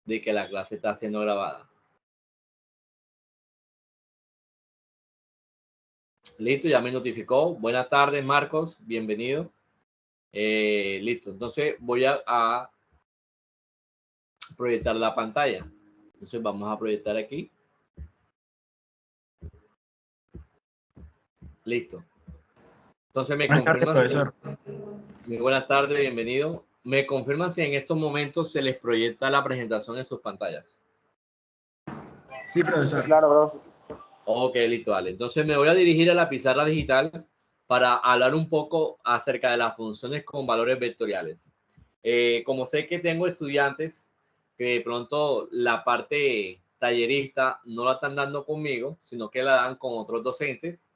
de que la clase está siendo grabada. Listo, ya me notificó. Buenas tardes, Marcos. Bienvenido. Listo. Entonces voy a proyectar la pantalla. Entonces vamos a proyectar aquí. Listo. Entonces me Buenas tardes, confirman. profesor. Muy buenas tardes, bienvenido. Me confirman si en estos momentos se les proyecta la presentación en sus pantallas. Sí, profesor. Claro, bro. Ok, listo, vale. Entonces me voy a dirigir a la pizarra digital para hablar un poco acerca de las funciones con valores vectoriales. Como sé que tengo estudiantes que de pronto la parte tallerista no la están dando conmigo, sino que la dan con otros docentes,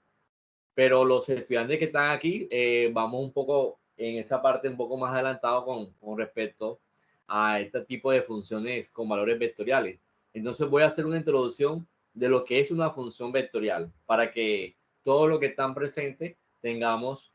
pero los estudiantes que están aquí, vamos un poco en esa parte un poco más adelantado con respecto a este tipo de funciones con valores vectoriales. Entonces voy a hacer una introducción de lo que es una función vectorial para que todos los que están presentes tengamos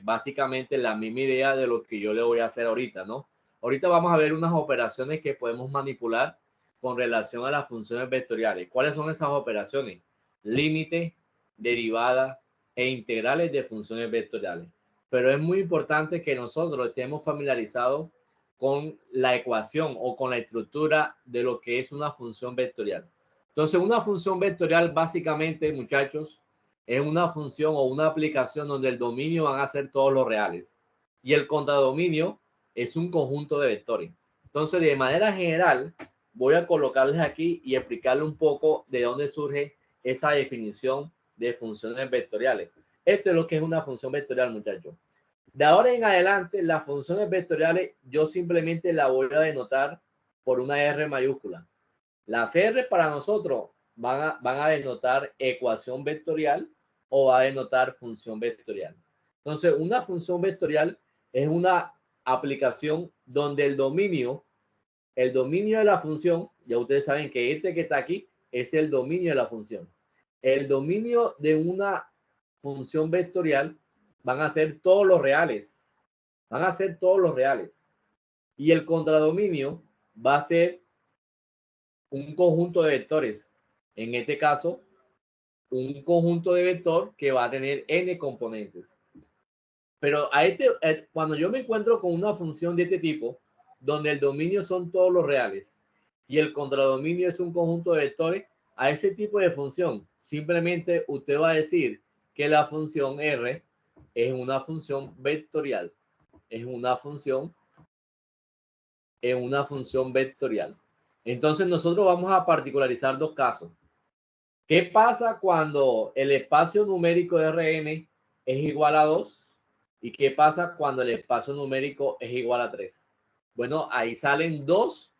básicamente la misma idea de lo que yo le voy a hacer ahorita, ¿no? Ahorita vamos a ver unas operaciones que podemos manipular con relación a las funciones vectoriales. ¿Cuáles son esas operaciones? Límite, derivadas e integrales de funciones vectoriales. Pero es muy importante que nosotros estemos familiarizados con la ecuación o con la estructura de lo que es una función vectorial. Entonces, una función vectorial básicamente, muchachos, es una función o una aplicación donde el dominio van a ser todos los reales y el contradominio es un conjunto de vectores. Entonces, de manera general, voy a colocarles aquí y explicarle un poco de dónde surge esa definición de funciones vectoriales. Esto es lo que es una función vectorial, muchachos. De ahora en adelante, las funciones vectoriales yo simplemente la voy a denotar por una R mayúscula. Las R para nosotros van a denotar ecuación vectorial o va a denotar función vectorial. Entonces, una función vectorial es una aplicación donde el dominio de la función, ya ustedes saben que este que está aquí es el dominio de la función. El dominio de una función vectorial van a ser todos los reales. Van a ser todos los reales. Y el contradominio va a ser un conjunto de vectores. En este caso, un conjunto de vector que va a tener n componentes. Pero cuando yo me encuentro con una función de este tipo, donde el dominio son todos los reales y el contradominio es un conjunto de vectores, a ese tipo de función, simplemente usted va a decir que la función R es una función vectorial. Es una función vectorial. Entonces nosotros vamos a particularizar dos casos. ¿Qué pasa cuando el espacio numérico de Rn es igual a 2? ¿Y qué pasa cuando el espacio numérico es igual a 3? Bueno, ahí salen dos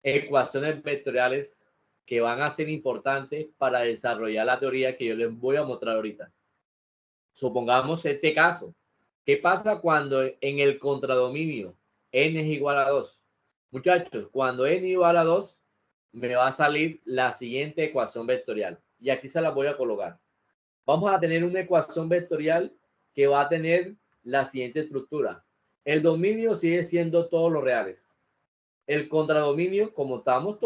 ecuaciones vectoriales que van a ser importantes para desarrollar la teoría que yo les voy a mostrar ahorita. Supongamos este caso. ¿Qué pasa cuando en el contradominio n es igual a 2? Muchachos, cuando n igual a 2, me va a salir la siguiente ecuación vectorial. Y aquí se la voy a colocar. Vamos a tener una ecuación vectorial que va a tener la siguiente estructura. El dominio sigue siendo todos los reales. El contradominio, como estamos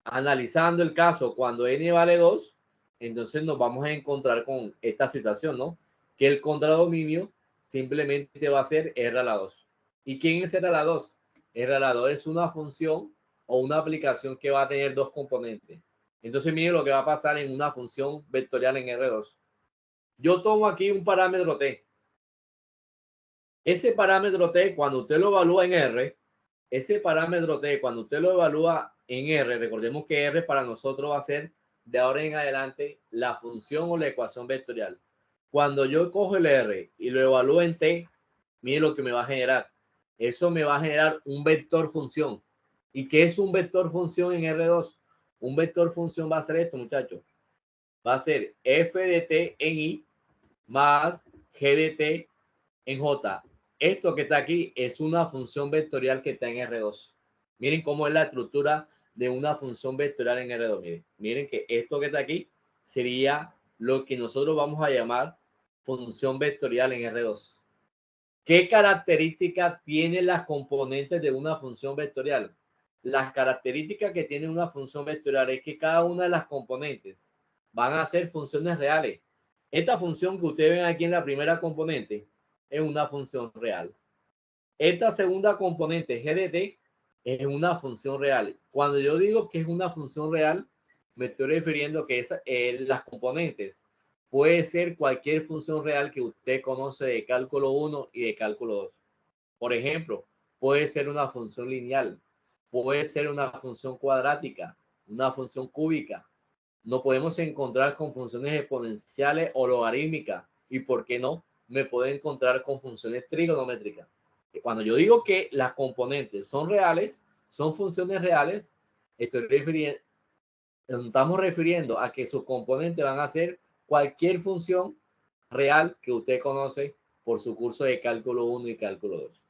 analizando el caso cuando n vale 2, entonces nos vamos a encontrar con esta situación, ¿no? Que el contradominio simplemente va a ser R a la 2. ¿Y quién es R a la 2? R a la 2 es una función o una aplicación que va a tener dos componentes. Entonces, miren lo que va a pasar en una función vectorial en R2. Yo tomo aquí un parámetro T. Ese parámetro T, cuando usted lo evalúa en R, ese parámetro T, cuando usted lo evalúa en R, recordemos que R para nosotros va a ser de ahora en adelante la función o la ecuación vectorial. Cuando yo cojo el R y lo evalúo en T, mire lo que me va a generar. Eso me va a generar un vector función. ¿Y qué es un vector función en R2? Un vector función va a ser esto, muchachos. Va a ser f de t en I más g de t en J. Esto que está aquí es una función vectorial que está en R2. Miren cómo es la estructura de una función vectorial en R2. Miren que esto que está aquí sería lo que nosotros vamos a llamar función vectorial en R2. ¿Qué características tienen las componentes de una función vectorial? las características que tiene una función vectorial es que cada una de las componentes van a ser funciones reales. Esta función que ustedes ven aquí en la primera componente es una función real. Esta segunda componente, g de t, es una función real. Cuando yo digo que es una función real, me estoy refiriendo a que las componentes puede ser cualquier función real que usted conoce de cálculo 1 y de cálculo 2. Por ejemplo, puede ser una función lineal, puede ser una función cuadrática, una función cúbica. Nos podemos encontrar con funciones exponenciales o logarítmicas. ¿Y por qué no? Me puedo encontrar con funciones trigonométricas. Cuando yo digo que las componentes son reales, son funciones reales, estamos refiriendo a que sus componentes van a ser cualquier función real que usted conoce por su curso de cálculo 1 y cálculo 2.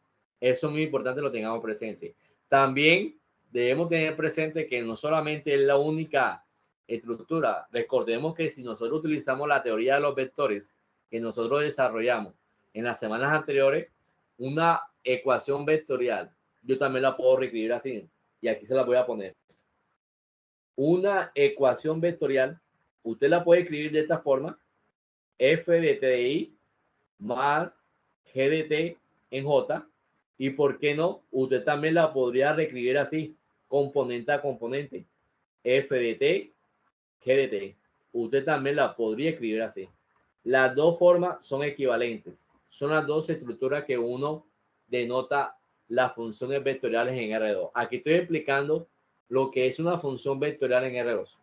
Eso es muy importante, lo tengamos presente. También debemos tener presente que no solamente es la única estructura. Recordemos que si nosotros utilizamos la teoría de los vectores que nosotros desarrollamos en las semanas anteriores, una ecuación vectorial, yo también la puedo reescribir así. Y aquí se la voy a poner. Una ecuación vectorial, usted la puede escribir de esta forma: f de t de i más g de t en j. Y por qué no, usted también la podría reescribir así, componente a componente, f de t, g de t. Usted también la podría escribir así. Las dos formas son equivalentes. Son las dos estructuras que uno denota las funciones vectoriales en R2. Aquí estoy explicando lo que es una función vectorial en R2.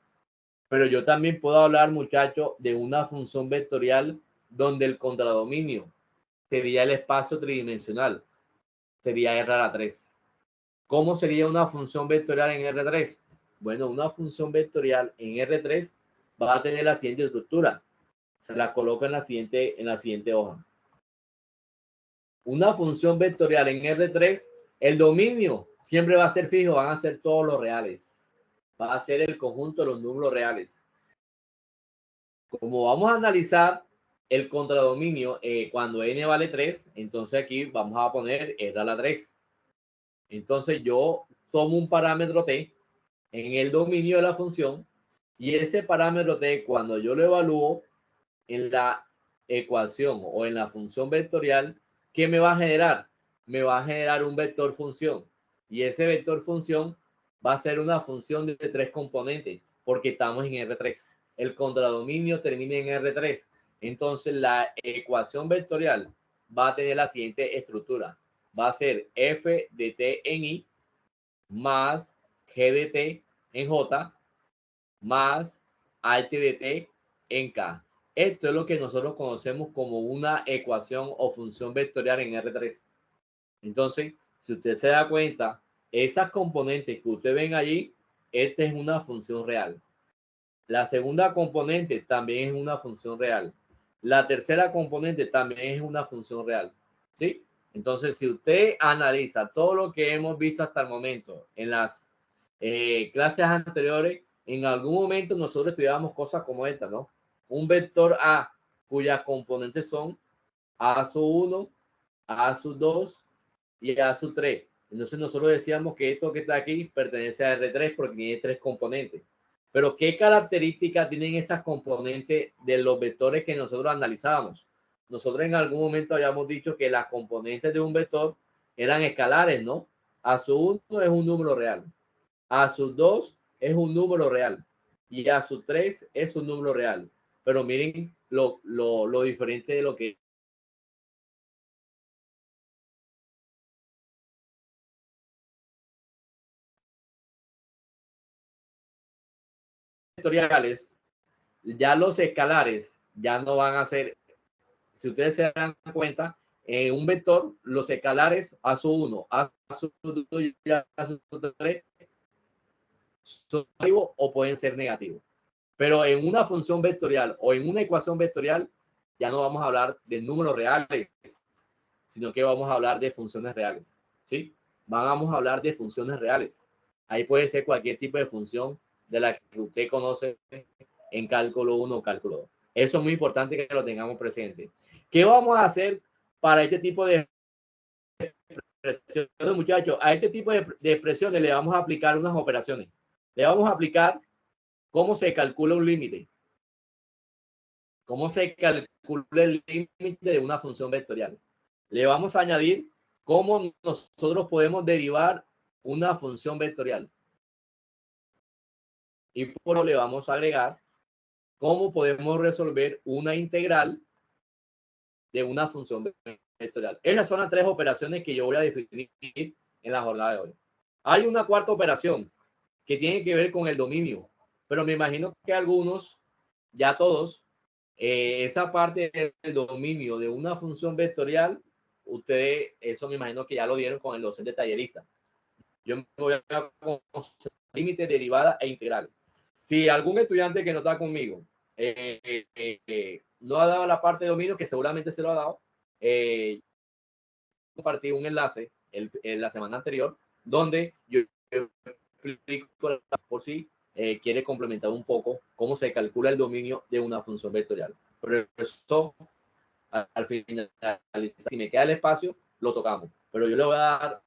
Pero yo también puedo hablar, muchachos, de una función vectorial donde el contradominio sería el espacio tridimensional. Sería R a la 3. ¿Cómo sería una función vectorial en R3? Bueno, una función vectorial en R3 va a tener la siguiente estructura. Se la coloco en la siguiente hoja. Una función vectorial en R3, el dominio siempre va a ser fijo, van a ser todos los reales. Va a ser el conjunto de los números reales. Como vamos a analizar el contradominio cuando n vale 3, entonces aquí vamos a poner R a la 3. Entonces yo tomo un parámetro t en el dominio de la función y ese parámetro t, cuando yo lo evalúo en la ecuación o en la función vectorial, ¿qué me va a generar? Me va a generar un vector función y ese vector función va a ser una función de 3 componentes porque estamos en R3. El contradominio termina en R3. Entonces la ecuación vectorial va a tener la siguiente estructura. Va a ser f de t en i más g de t en j más h de t en k. Esto es lo que nosotros conocemos como una ecuación o función vectorial en R3. Entonces, si usted se da cuenta, esas componentes que usted ven allí, esta es una función real. La segunda componente también es una función real. La tercera componente también es una función real. ¿Sí? Entonces, si usted analiza todo lo que hemos visto hasta el momento en las clases anteriores, en algún momento nosotros estudiábamos cosas como esta, ¿no? Un vector A cuyas componentes son A sub 1, A sub 2 y A sub 3. Entonces nosotros decíamos que esto que está aquí pertenece a R3 porque tiene 3 componentes. Pero ¿qué características tienen esas componentes de los vectores que nosotros analizábamos? Nosotros en algún momento habíamos dicho que las componentes de un vector eran escalares, ¿no? A sub 1 es un número real. A sub 2 es un número real. Y A sub 3 es un número real. Pero miren lo diferente de lo que vectoriales, ya los escalares ya no van a ser, si ustedes se dan cuenta, en un vector, los escalares a su 1, a su 2 y a su 3 son positivos o pueden ser negativos. Pero en una función vectorial o en una ecuación vectorial, ya no vamos a hablar de números reales, sino que vamos a hablar de funciones reales. ¿Sí? Vamos a hablar de funciones reales. Ahí puede ser cualquier tipo de función de la que usted conoce en cálculo 1 o cálculo 2. Eso es muy importante que lo tengamos presente. ¿Qué vamos a hacer para este tipo de expresiones, muchachos, a este tipo de expresiones le vamos a aplicar unas operaciones. Le vamos a aplicar cómo se calcula un límite. Cómo se calcula el límite de una función vectorial. Le vamos a añadir cómo nosotros podemos derivar una función vectorial. Y por eso le vamos a agregar cómo podemos resolver una integral de una función vectorial. Esas son las tres operaciones que yo voy a definir en la jornada de hoy. Hay una cuarta operación que tiene que ver con el dominio, pero me imagino que algunos, ya todos, esa parte del dominio de una función vectorial, ustedes, eso me imagino que ya lo dieron con el docente tallerista. Yo me voy a con límites, derivada e integral. Si algún estudiante que no está conmigo no ha dado la parte de dominio, que seguramente se lo ha dado, compartí un enlace en la semana anterior donde yo explico por si quiere complementar un poco cómo se calcula el dominio de una función vectorial. Pero eso al final, si me queda el espacio, lo tocamos. Pero yo le voy a dar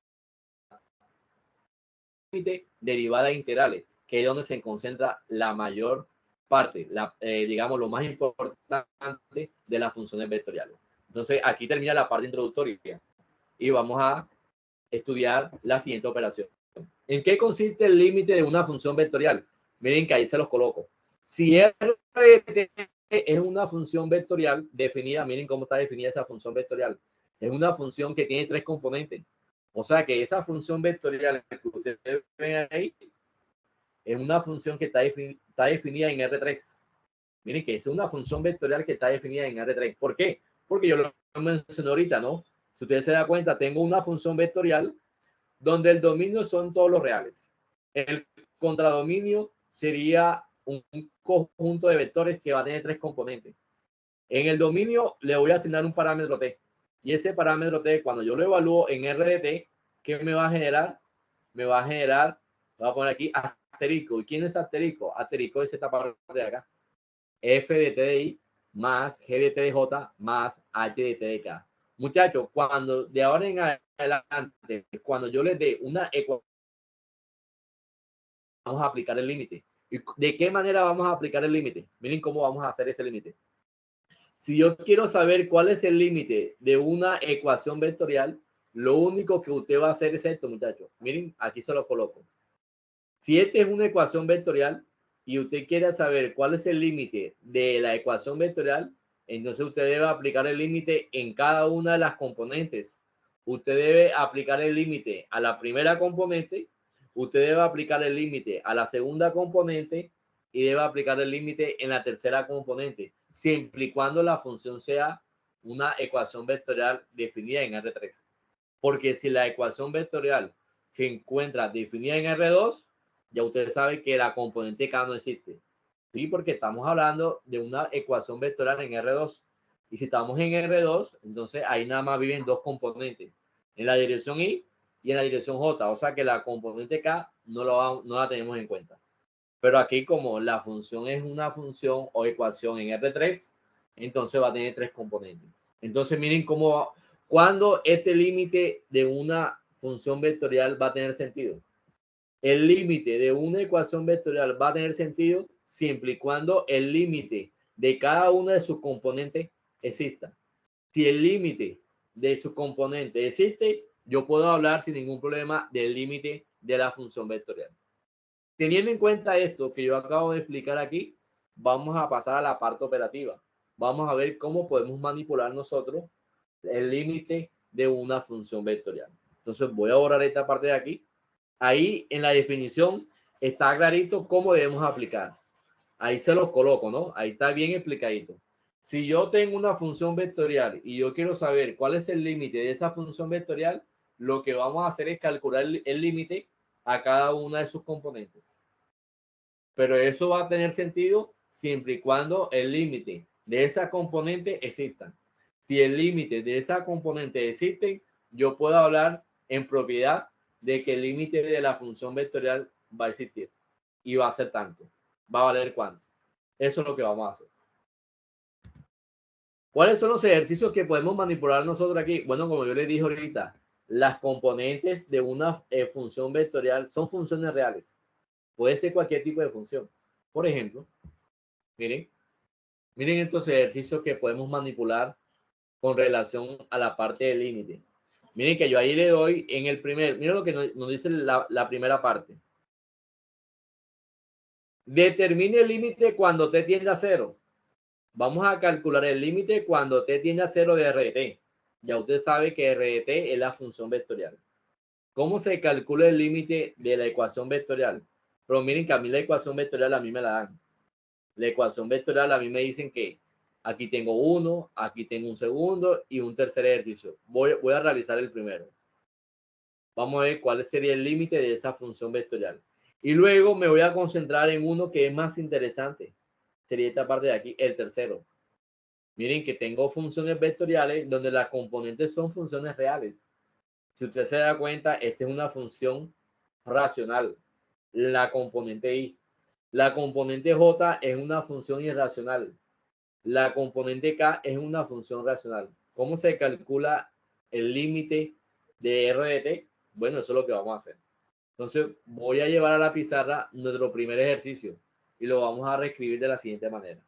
límite, derivada e integrales, que es donde se concentra la mayor parte, digamos, lo más importante de las funciones vectoriales. Entonces, aquí termina la parte introductoria y vamos a estudiar la siguiente operación. ¿En qué consiste el límite de una función vectorial? Miren que ahí se los coloco. Si RT es una función vectorial definida, miren cómo está definida esa función vectorial. Es una función que tiene tres componentes. O sea que esa función vectorial que ustedes ven ahí es una función que está definida en R3. Miren que es una función vectorial que está definida en R3. ¿Por qué? Porque yo lo mencioné ahorita, ¿no? Si ustedes se dan cuenta, tengo una función vectorial donde el dominio son todos los reales. El contradominio sería un conjunto de vectores que va a tener tres componentes. En el dominio le voy a asignar un parámetro t. Y ese parámetro t, cuando yo lo evalúo en R de t, ¿qué me va a generar? Me va a generar, voy a poner aquí asterisco. ¿Y quién es asterisco? Asterisco es esta parte de acá. F de t de i más G de t de j más H de t de k. Muchachos, cuando de ahora en adelante, cuando yo les dé una ecuación, vamos a aplicar el límite. ¿Y de qué manera vamos a aplicar el límite? Miren cómo vamos a hacer ese límite. Si yo quiero saber cuál es el límite de una ecuación vectorial, lo único que usted va a hacer es esto, muchachos. Miren, aquí se lo coloco. Si esta es una ecuación vectorial y usted quiere saber cuál es el límite de la ecuación vectorial, entonces usted debe aplicar el límite en cada una de las componentes. Usted debe aplicar el límite a la primera componente, usted debe aplicar el límite a la segunda componente y debe aplicar el límite en la tercera componente, siempre y cuando la función sea una ecuación vectorial definida en R3. Porque si la ecuación vectorial se encuentra definida en R2, ya usted sabe que la componente K no existe. ¿Sí? Porque estamos hablando de una ecuación vectorial en R2. Y si estamos en R2, entonces ahí nada más viven dos componentes, en la dirección Y y en la dirección J. O sea que la componente K no la tenemos en cuenta. Pero aquí como la función es una función o ecuación en R3, entonces va a tener tres componentes. Entonces miren cómo, cuando este límite de una función vectorial va a tener sentido. El límite de una ecuación vectorial va a tener sentido siempre y cuando el límite de cada una de sus componentes exista. Si el límite de su componente existe, yo puedo hablar sin ningún problema del límite de la función vectorial. Teniendo en cuenta esto que yo acabo de explicar aquí, vamos a pasar a la parte operativa. Vamos a ver cómo podemos manipular nosotros el límite de una función vectorial. Entonces voy a borrar esta parte de aquí. Ahí en la definición está clarito cómo debemos aplicar. Ahí se los coloco, ¿no? Ahí está bien explicadito. Si yo tengo una función vectorial y yo quiero saber cuál es el límite de esa función vectorial, lo que vamos a hacer es calcular el límite a cada una de sus componentes. Pero eso va a tener sentido siempre y cuando el límite de esa componente exista. Si el límite de esa componente existe, yo puedo hablar en propiedad de que el límite de la función vectorial va a existir y va a ser tanto. Va a valer cuánto. Eso es lo que vamos a hacer. ¿Cuáles son los ejercicios que podemos manipular nosotros aquí? Bueno, como yo les dije ahorita, las componentes de una función vectorial son funciones reales. Puede ser cualquier tipo de función. Por ejemplo, miren estos ejercicios que podemos manipular con relación a la parte del límite. Miren que yo ahí le doy en el primer, miren lo que nos dice la primera parte. Determine el límite cuando t tiende a 0. Vamos a calcular el límite cuando t tiende a 0 de r de t. Ya usted sabe que r de t es la función vectorial. ¿Cómo se calcula el límite de la ecuación vectorial? Pero miren que a mí la ecuación vectorial a mí me la dan. La ecuación vectorial a mí me dicen que aquí tengo 1, aquí tengo un segundo y un tercer ejercicio. Voy a realizar el primero. Vamos a ver cuál sería el límite de esa función vectorial. Y luego me voy a concentrar en uno que es más interesante. Sería esta parte de aquí, el tercero. Miren que tengo funciones vectoriales donde las componentes son funciones reales. Si usted se da cuenta, esta es una función racional. La componente i. La componente j es una función irracional. La componente k es una función racional. ¿Cómo se calcula el límite de r de t? Bueno, eso es lo que vamos a hacer. Entonces, voy a llevar a la pizarra nuestro primer ejercicio y lo vamos a reescribir de la siguiente manera.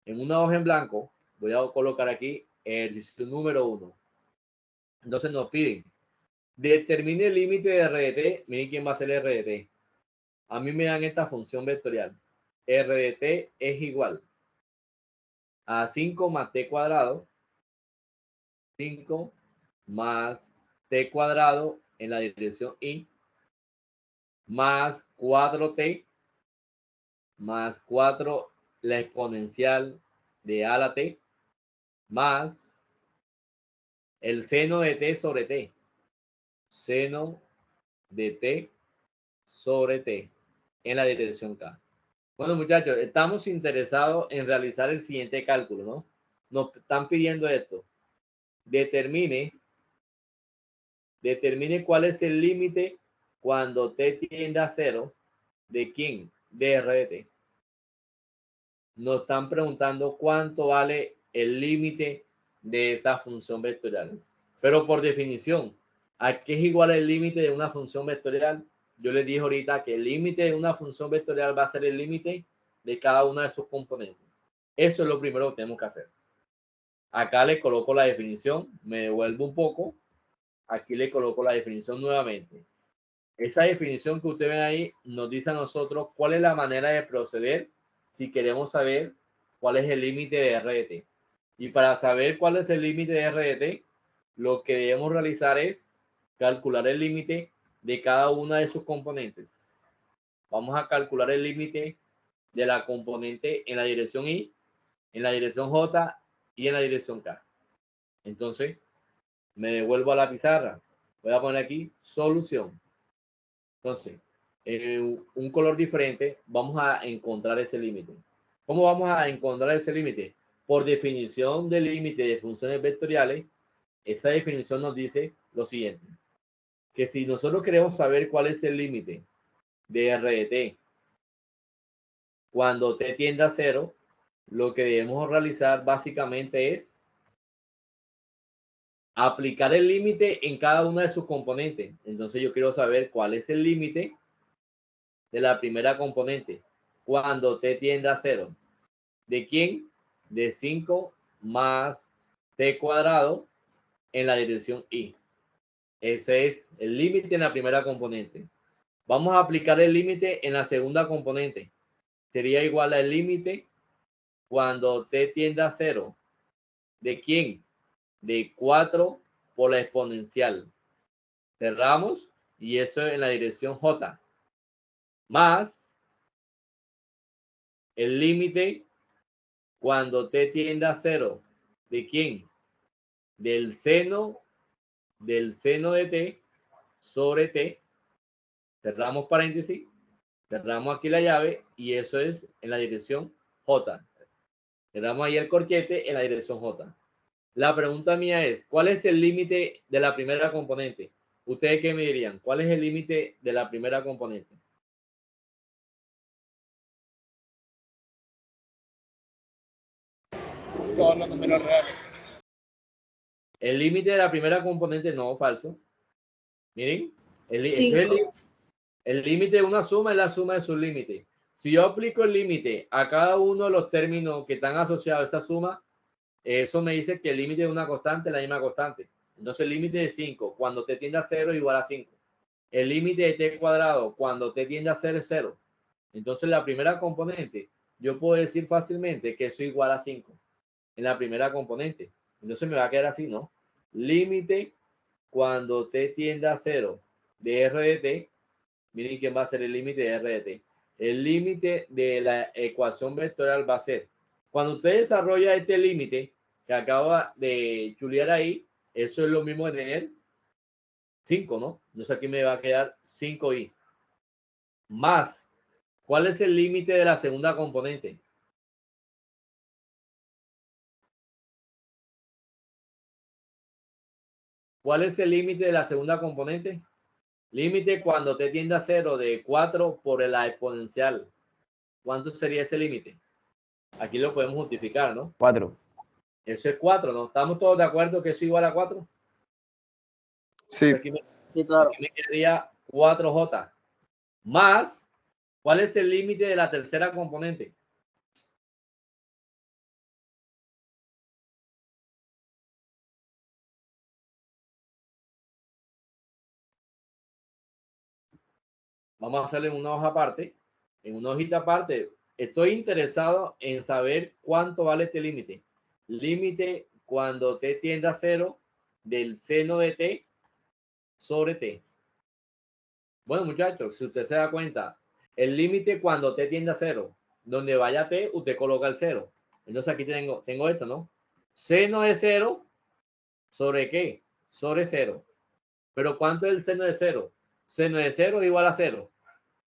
En una hoja en blanco, voy a colocar aquí ejercicio número 1. Entonces nos piden, determine el límite de r de t. Miren quién va a ser r de t. A mí me dan esta función vectorial. R de t es igual a 5 más t cuadrado. 5 más t cuadrado en la dirección y más 4t más 4 la exponencial de a a la t más el seno de t sobre t. Seno de t sobre t en la dirección k. Bueno, muchachos, estamos interesados en realizar el siguiente cálculo, ¿no? Nos están pidiendo esto. Determine cuál es el límite cuando t tiende a 0 de quién, de r de t. Nos están preguntando cuánto vale el límite de esa función vectorial. Pero por definición, ¿a qué es igual el límite de una función vectorial? Yo les dije ahorita que el límite de una función vectorial va a ser el límite de cada una de sus componentes. Eso es lo primero que tenemos que hacer. Acá le coloco la definición, me devuelvo un poco. Aquí le coloco la definición nuevamente. Esa definición que ustedes ven ahí nos dice a nosotros cuál es la manera de proceder si queremos saber cuál es el límite de r de t. Y para saber cuál es el límite de r de t, lo que debemos realizar es calcular el límite de cada una de sus componentes. Vamos a calcular el límite de la componente en la dirección y, en la dirección j y en la dirección k. Entonces, me devuelvo a la pizarra. Voy a poner aquí solución. Entonces, en un color diferente, vamos a encontrar ese límite. ¿Cómo vamos a encontrar ese límite? Por definición del límite de funciones vectoriales, esa definición nos dice lo siguiente, que si nosotros queremos saber cuál es el límite de r de t cuando t tiende a 0, lo que debemos realizar básicamente es aplicar el límite en cada una de sus componentes. Entonces yo quiero saber cuál es el límite de la primera componente cuando t tiende a 0. ¿De quién? De 5 más t cuadrado en la dirección y. Ese es el límite en la primera componente. Vamos a aplicar el límite en la segunda componente. Sería igual al límite cuando t tiende a 0. ¿De quién? De 4 por la exponencial. Cerramos y eso en la dirección j. Más el límite cuando t tiende a 0. ¿De quién? Del seno de t sobre t. Cerramos paréntesis, cerramos aquí la llave y eso es en la dirección j. Cerramos ahí el corchete en la dirección j. La pregunta mía es, ¿cuál es el límite de la primera componente? ¿Ustedes qué me dirían? ¿Cuál es el límite de la primera componente? Todos los números reales. El límite de la primera componente, no, falso. Miren, Cinco. el límite de una suma es la suma de sus límites. Si yo aplico el límite a cada uno de los términos que están asociados a esa suma, eso me dice que el límite de una constante es la misma constante. Entonces el límite de 5 cuando t tiende a 0 es igual a 5. El límite de t cuadrado cuando t tiende a 0 es 0. Entonces la primera componente, yo puedo decir fácilmente que eso es igual a 5 en la primera componente. Entonces me va a quedar así, ¿no? Límite cuando t tiende a 0 de r de t. Miren quién va a ser el límite de r de t. El límite de la ecuación vectorial va a ser, cuando usted desarrolla este límite que acaba de chulear ahí, eso es lo mismo de tener 5, ¿no? Entonces aquí me va a quedar 5i. Más, ¿cuál es el límite de la segunda componente? ¿Cuál es el límite de la segunda componente? Límite cuando t tiende a 0 de 4 por la exponencial. ¿Cuánto sería ese límite? Aquí lo podemos justificar, ¿no? 4. Eso es 4, ¿no? ¿Estamos todos de acuerdo que eso es igual a 4? Sí. Sí, claro. Aquí me quedaría 4j. Más, ¿cuál es el límite de la tercera componente? Vamos a hacerle una hoja aparte. En una hojita aparte, estoy interesado en saber cuánto vale este límite. Límite cuando t tiende a 0 del seno de t sobre t. Bueno, muchachos, si usted se da cuenta, el límite cuando t tiende a 0, donde vaya t, usted coloca el 0. Entonces aquí tengo esto, ¿no? Seno de 0 sobre qué? Sobre 0. Pero ¿cuánto es el seno de 0? Seno de 0 es igual a 0.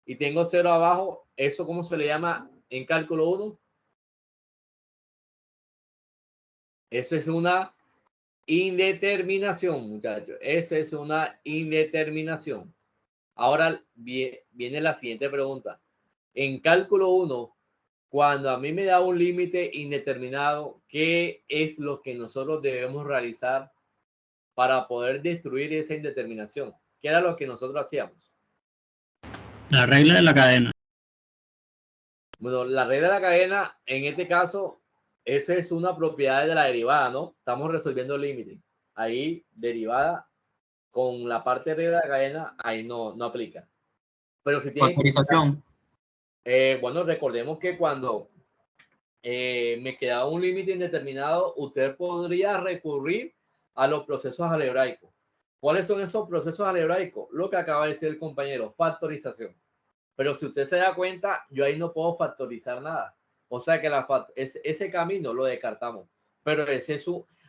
Y tengo 0 abajo. ¿Eso cómo se le llama en cálculo 1? Eso es una indeterminación, muchachos. Eso es una indeterminación. Ahora viene la siguiente pregunta. En cálculo 1, cuando a mí me da un límite indeterminado, ¿qué es lo que nosotros debemos realizar para poder destruir esa indeterminación? ¿Qué era lo que nosotros hacíamos? La regla de la cadena. Bueno, la regla de la cadena, en este caso, eso es una propiedad de la derivada, ¿no? Estamos resolviendo el límite. Ahí, derivada, con la parte de regla de la cadena, ahí no aplica. Pero si tiene Factorización. bueno, recordemos que cuando me quedaba un límite indeterminado, usted podría recurrir a los procesos algebraicos. ¿Cuáles son esos procesos algebraicos? Lo que acaba de decir el compañero, factorización. Pero si usted se da cuenta, yo ahí no puedo factorizar nada. O sea que ese camino lo descartamos. Pero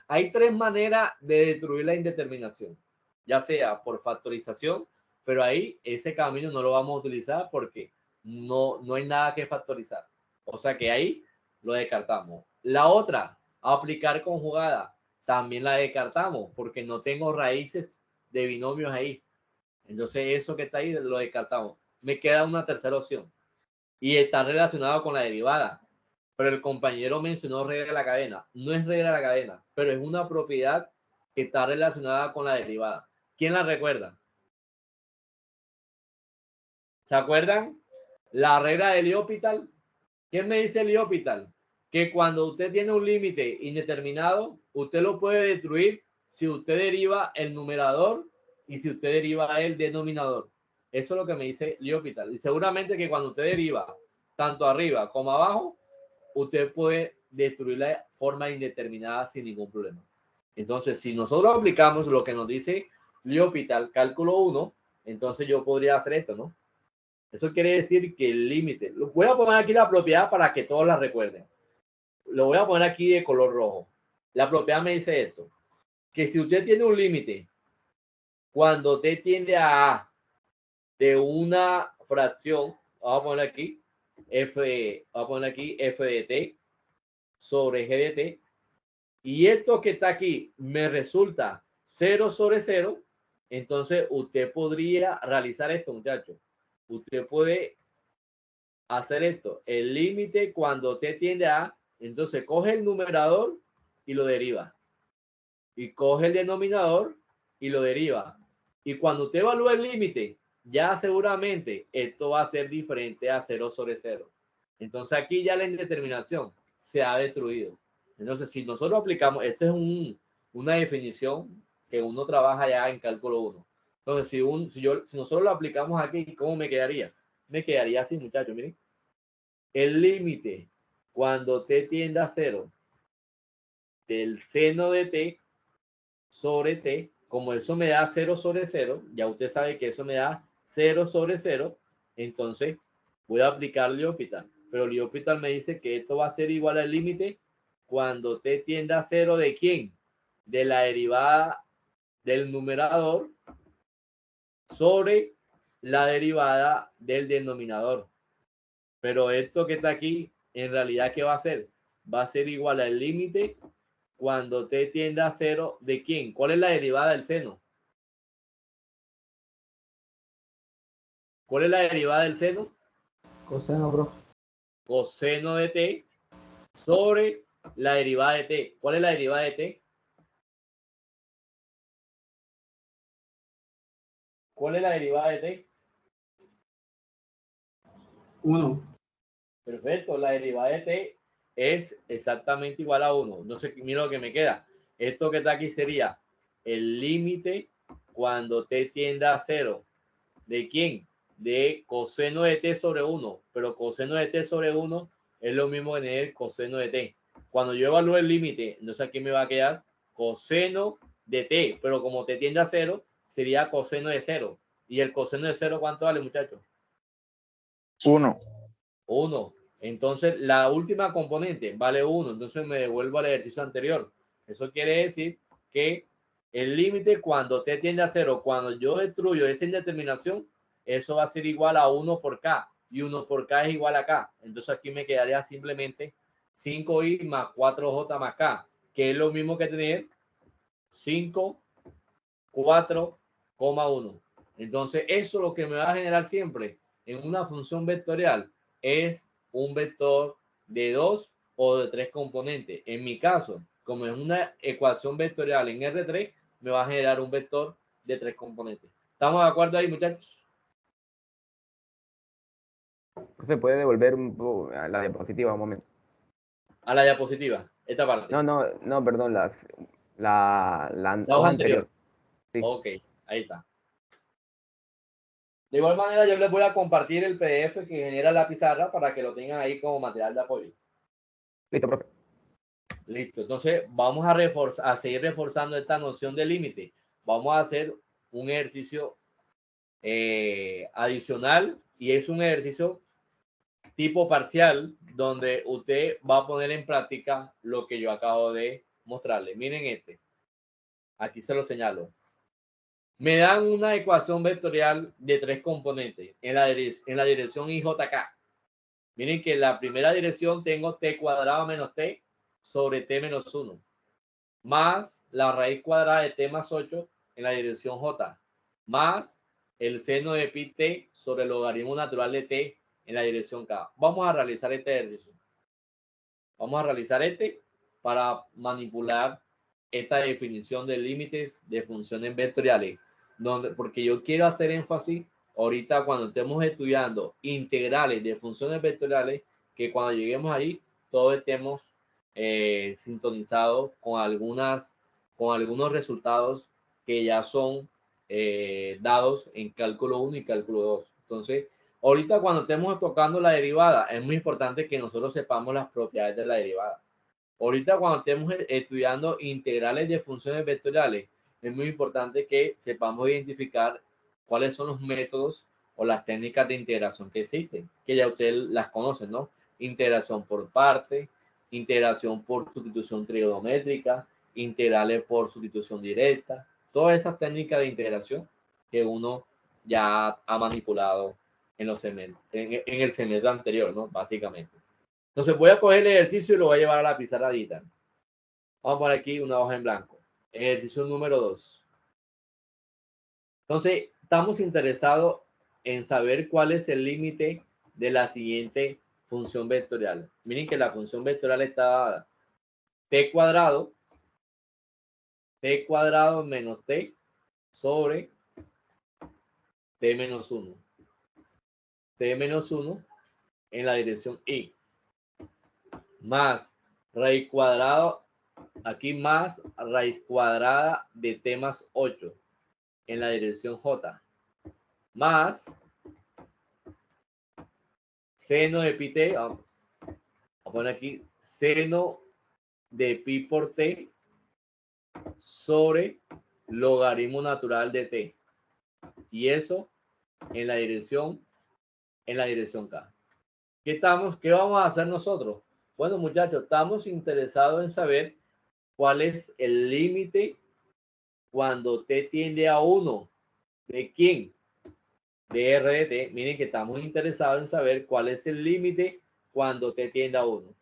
hay tres maneras de destruir la indeterminación. Ya sea por factorización, pero ahí ese camino no lo vamos a utilizar porque no hay nada que factorizar. O sea que ahí lo descartamos. La otra, aplicar conjugada, también la descartamos porque no tengo raíces de binomios ahí. Entonces eso que está ahí lo descartamos. Me queda una tercera opción y está relacionado con la derivada. Pero el compañero mencionó regla de la cadena. No es regla de la cadena, pero es una propiedad que está relacionada con la derivada. ¿Quién la recuerda? ¿Se acuerdan? La regla de L'Hopital. ¿Quién me dice L'Hopital? Que cuando usted tiene un límite indeterminado, usted lo puede destruir si usted deriva el numerador y si usted deriva el denominador. Eso es lo que me dice L'Hopital. Y seguramente que cuando usted deriva tanto arriba como abajo, usted puede destruir la forma indeterminada sin ningún problema. Entonces, si nosotros aplicamos lo que nos dice L'Hopital, cálculo 1, entonces yo podría hacer esto, ¿no? Eso quiere decir que el límite, voy a poner aquí la propiedad para que todos la recuerden. Lo voy a poner aquí de color rojo. La propiedad me dice esto, que si usted tiene un límite, cuando t tiende a A de una fracción, vamos a poner aquí, f de t sobre g de t, y esto que está aquí me resulta 0 sobre 0, entonces usted podría realizar esto, muchachos. Usted puede hacer esto, el límite cuando t tiende a, entonces coge el numerador y lo deriva. Y coge el denominador y lo deriva. Y cuando usted evalúa el límite, ya seguramente esto va a ser diferente a 0 sobre 0. Entonces aquí ya la indeterminación se ha destruido. Entonces, si nosotros aplicamos, esto es una definición que uno trabaja ya en cálculo 1. Entonces, si nosotros lo aplicamos aquí, ¿cómo me quedaría? Me quedaría así, muchachos, miren. El límite cuando t tiende a 0 del seno de t sobre t, como eso me da 0 sobre 0, ya usted sabe que eso me da 0 sobre 0, entonces voy a aplicar L'Hopital. Pero L'Hopital me dice que esto va a ser igual al límite cuando t tiende a 0 ¿de quién? De la derivada del numerador sobre la derivada del denominador. Pero esto que está aquí, en realidad, ¿qué va a ser? Va a ser igual al límite cuando t tiende a 0 ¿de quién? ¿Cuál es la derivada del seno? ¿Cuál es la derivada del seno? Coseno, bro. Coseno de t sobre la derivada de t. ¿Cuál es la derivada de t? ¿Cuál es la derivada de t? 1. Perfecto, la derivada de t es exactamente igual a 1. No sé, mira lo que me queda. Esto que está aquí sería el límite cuando t tiende a 0. ¿De quién? De coseno de t sobre 1. Pero coseno de t sobre 1 es lo mismo que tener coseno de t. Cuando yo evalúo el límite, entonces aquí me va a quedar coseno de t. Pero como t tiende a 0, sería coseno de 0. ¿Y el coseno de 0 cuánto vale, muchachos? 1. 1. Entonces, la última componente vale 1. Entonces, me devuelvo al ejercicio anterior. Eso quiere decir que el límite cuando t tiende a 0, cuando yo destruyo esa indeterminación, eso va a ser igual a 1 por k. Y 1 por k es igual a k. Entonces, aquí me quedaría simplemente 5i más 4j más k, que es lo mismo que tener 5, 4,1. Entonces, eso lo que me va a generar siempre en una función vectorial es un vector de 2 o de 3 componentes. En mi caso, como es una ecuación vectorial en R3, me va a generar un vector de 3 componentes. ¿Estamos de acuerdo ahí, muchachos? ¿Se puede devolver a la diapositiva un momento? A la diapositiva, esta parte. No, perdón, la La hoja anterior. Sí. Ok, ahí está. De igual manera, yo les voy a compartir el PDF que genera la pizarra para que lo tengan ahí como material de apoyo. Listo, profe. Listo. Entonces, vamos a seguir reforzando esta noción de límite. Vamos a hacer un ejercicio adicional y es un ejercicio tipo parcial donde usted va a poner en práctica lo que yo acabo de mostrarle. Miren este. Aquí se lo señalo. Me dan una ecuación vectorial de 3 componentes en la dirección IJK. Miren que en la primera dirección tengo t cuadrado menos t sobre t menos 1, más la raíz cuadrada de t más 8 en la dirección j, más el seno de pi t sobre el logaritmo natural de t en la dirección k. Vamos a realizar este ejercicio. Vamos a realizar este para manipular esta definición de límites de funciones vectoriales, porque yo quiero hacer énfasis ahorita cuando estemos estudiando integrales de funciones vectoriales, que cuando lleguemos ahí todos estemos sintonizados con algunos resultados que ya son dados en cálculo 1 y cálculo 2. Entonces, ahorita cuando estemos tocando la derivada, es muy importante que nosotros sepamos las propiedades de la derivada. Ahorita cuando estemos estudiando integrales de funciones vectoriales, es muy importante que sepamos identificar cuáles son los métodos o las técnicas de integración que existen, que ya ustedes las conocen, ¿no? Integración por parte, integración por sustitución trigonométrica, integrales por sustitución directa, todas esas técnicas de integración que uno ya ha manipulado en el semestre anterior, ¿no? Básicamente. Entonces voy a coger el ejercicio y lo voy a llevar a la pizarra digital. Vamos a poner aquí una hoja en blanco. Ejercicio número 2. Entonces, estamos interesados en saber cuál es el límite de la siguiente función vectorial. Miren que la función vectorial está dada t cuadrado menos t sobre t menos 1. T menos 1 en la dirección y. Más raíz cuadrada, aquí más raíz cuadrada de t más 8 en la dirección j. Más seno de pi t, vamos a poner aquí seno de pi por t sobre logaritmo natural de t. Y eso en la dirección k. ¿Qué vamos a hacer nosotros? Bueno, muchachos, estamos interesados en saber cuál es el límite cuando t tiende a 1. ¿De quién? De r de t. Miren que estamos interesados en saber cuál es el límite cuando t tiende a 1.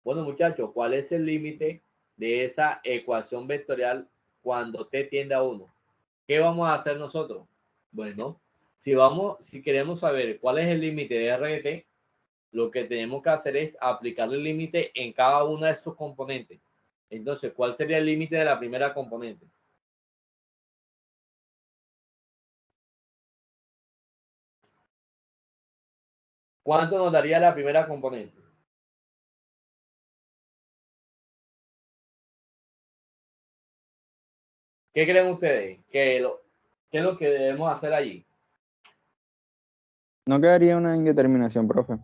Bueno, muchachos, ¿cuál es el límite de esa ecuación vectorial cuando t tiende a 1? ¿Qué vamos a hacer nosotros? Bueno, si queremos saber cuál es el límite de r de t, lo que tenemos que hacer es aplicar el límite en cada una de estos componentes. Entonces, ¿cuál sería el límite de la primera componente? ¿Cuánto nos daría la primera componente? ¿Qué creen ustedes? ¿Qué es lo que debemos hacer allí? No quedaría una indeterminación, profe.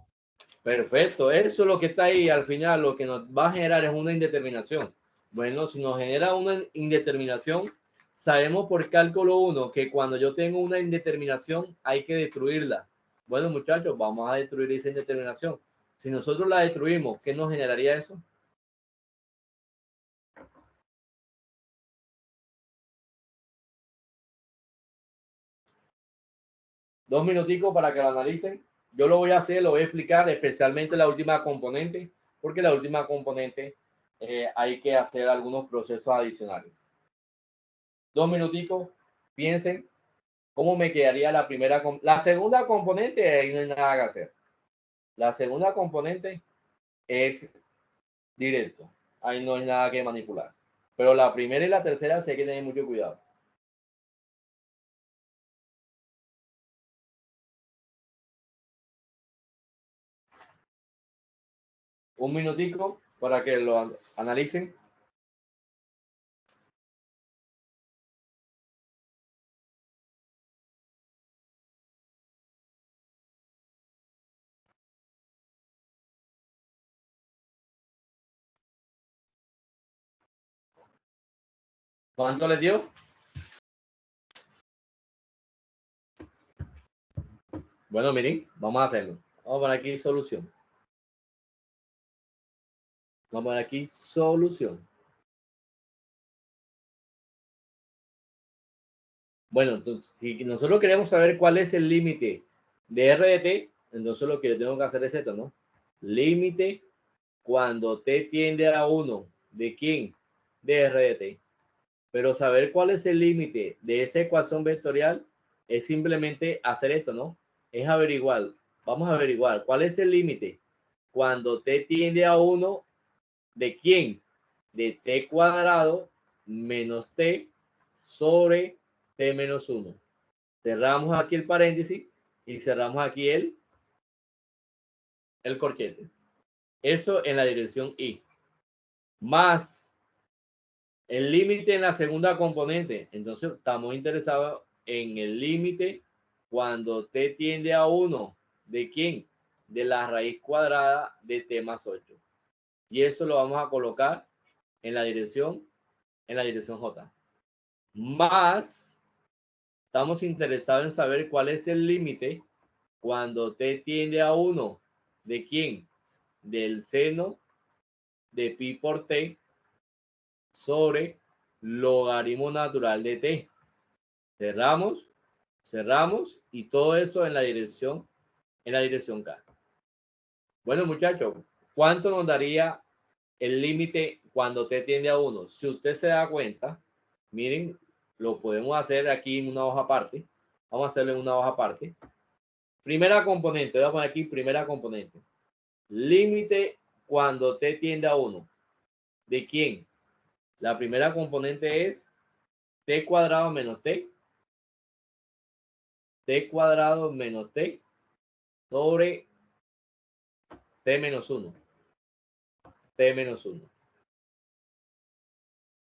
Perfecto, eso es lo que está ahí. Al final lo que nos va a generar es una indeterminación. Bueno, si nos genera una indeterminación, sabemos por cálculo 1 que cuando yo tengo una indeterminación hay que destruirla. Bueno, muchachos, vamos a destruir esa indeterminación. Si nosotros la destruimos, ¿qué nos generaría eso? Dos minuticos para que lo analicen. Yo lo voy a hacer, lo voy a explicar, especialmente la última componente, porque la última componente hay que hacer algunos procesos adicionales. Dos minuticos, piensen cómo me quedaría la segunda componente, ahí no hay nada que hacer. La segunda componente es directo, ahí no hay nada que manipular. Pero la primera y la tercera sí hay que tener mucho cuidado. Un minutico para que lo analicen. ¿Cuánto les dio? Bueno, miren, vamos a hacerlo. Vamos a poner aquí solución. Vamos a poner aquí solución. Bueno, entonces, si nosotros queremos saber cuál es el límite de r de t, entonces lo que yo tengo que hacer es esto, ¿no? Límite cuando t tiende a 1. ¿De quién? De r de t. Pero saber cuál es el límite de esa ecuación vectorial es simplemente hacer esto, ¿no? Es averiguar. Vamos a averiguar cuál es el límite cuando t tiende a 1. ¿De quién? De t cuadrado menos t sobre t menos 1. Cerramos aquí el paréntesis y cerramos aquí el corchete. Eso en la dirección y. Más el límite en la segunda componente. Entonces estamos interesados en el límite cuando t tiende a 1. ¿De quién? De la raíz cuadrada de t más 8. Y eso lo vamos a colocar en la dirección j. Más, estamos interesados en saber cuál es el límite cuando t tiende a 1. ¿De quién? Del seno de pi por t sobre logaritmo natural de t. Cerramos y todo eso en la dirección k. Bueno, muchachos, ¿cuánto nos daría el límite cuando t tiende a 1? Si usted se da cuenta, miren, lo podemos hacer aquí en una hoja aparte. Vamos a hacerlo en una hoja aparte. Primera componente, voy a poner aquí primera componente. Límite cuando t tiende a 1. ¿De quién? La primera componente es t cuadrado menos t t cuadrado menos t sobre t menos 1. T menos 1.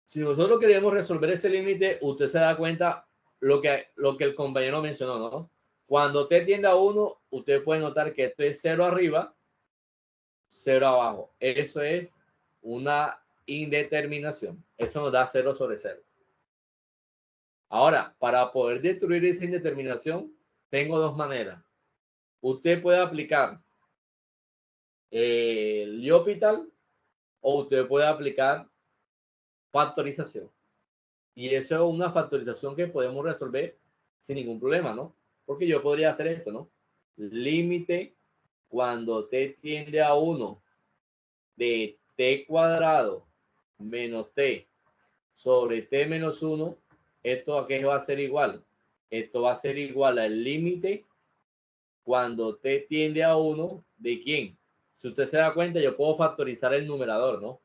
Si nosotros queremos resolver ese límite, usted se da cuenta lo que el compañero mencionó, ¿no? Cuando t tiende a 1, usted puede notar que esto es 0 arriba, 0 abajo. Eso es una indeterminación. Eso nos da 0 sobre 0. Ahora, para poder destruir esa indeterminación, tengo dos maneras. Usted puede aplicar el L'Hopital o usted puede aplicar factorización. Y eso es una factorización que podemos resolver sin ningún problema, ¿no? Porque yo podría hacer esto, ¿no? Límite cuando t tiende a 1 de t cuadrado menos t sobre t menos 1. ¿Esto a qué va a ser igual? Esto va a ser igual al límite cuando t tiende a 1 de quién. Si usted se da cuenta, yo puedo factorizar el numerador, ¿no?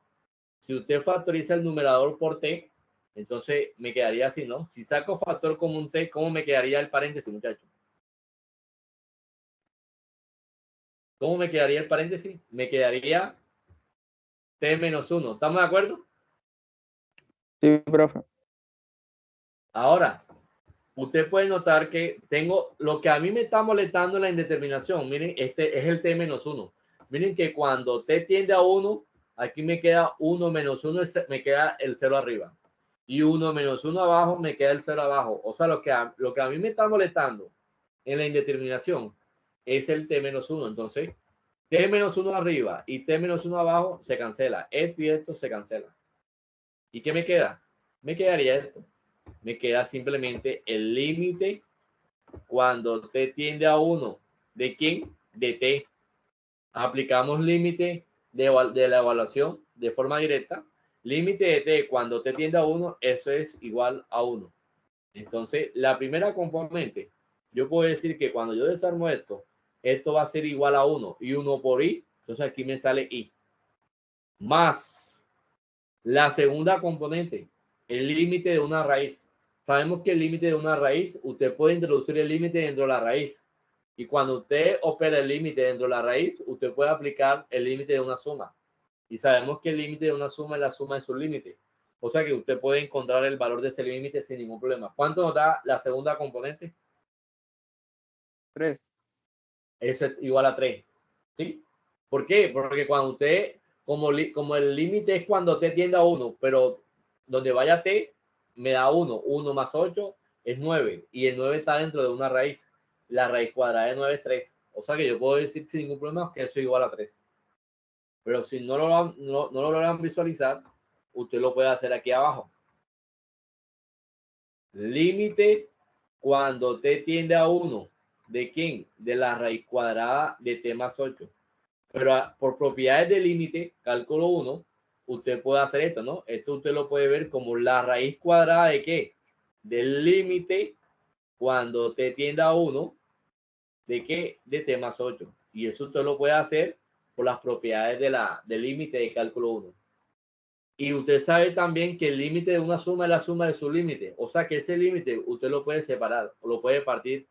Si usted factoriza el numerador por t, entonces me quedaría así, ¿no? Si saco factor común t, ¿cómo me quedaría el paréntesis, muchachos? ¿Cómo me quedaría el paréntesis? Me quedaría t menos 1. ¿Estamos de acuerdo? Sí, profe. Ahora, usted puede notar que tengo lo que a mí me está molestando en la indeterminación. Miren, este es el t menos 1. Miren que cuando t tiende a 1, aquí me queda 1 menos 1, me queda el 0 arriba. Y 1 menos 1 abajo, me queda el 0 abajo. O sea, lo que a mí me está molestando en la indeterminación es el t menos 1. Entonces, t menos 1 arriba y t menos 1 abajo se cancela. Esto y esto se cancela. ¿Y qué me queda? Me quedaría esto. Me queda simplemente el límite cuando t tiende a 1. ¿De quién? De t. Aplicamos límite de la evaluación de forma directa. Límite de t cuando t tiende a 1, eso es igual a 1. Entonces, la primera componente, yo puedo decir que cuando yo desarmo esto, esto va a ser igual a 1 y 1 por i, entonces aquí me sale i. Más la segunda componente, el límite de una raíz. Sabemos que el límite de una raíz, usted puede introducir el límite dentro de la raíz. Y cuando usted opera el límite dentro de la raíz, usted puede aplicar el límite de una suma. Y sabemos que el límite de una suma es la suma de sus límites. O sea que usted puede encontrar el valor de ese límite sin ningún problema. ¿Cuánto nos da la segunda componente? 3. Eso es igual a 3. ¿Sí? ¿Por qué? Porque cuando usted, como el límite es cuando t tiende a 1, pero donde vaya t, me da 1. 1 más 8 es 9. Y el 9 está dentro de una raíz. La raíz cuadrada de 9 es 3. O sea que yo puedo decir sin ningún problema que eso es igual a 3. Pero si no lo logran visualizar, usted lo puede hacer aquí abajo. Límite cuando t tiende a 1. ¿De quién? De la raíz cuadrada de t más 8. Pero por propiedades de límite, cálculo 1, usted puede hacer esto, ¿no? Esto usted lo puede ver como la raíz cuadrada de ¿qué? Del límite cuando t tiende a 1. ¿De qué? De t más 8. Y eso usted lo puede hacer por las propiedades del límite de cálculo 1. Y usted sabe también que el límite de una suma es la suma de su límite. O sea que ese límite usted lo puede separar o lo puede partir.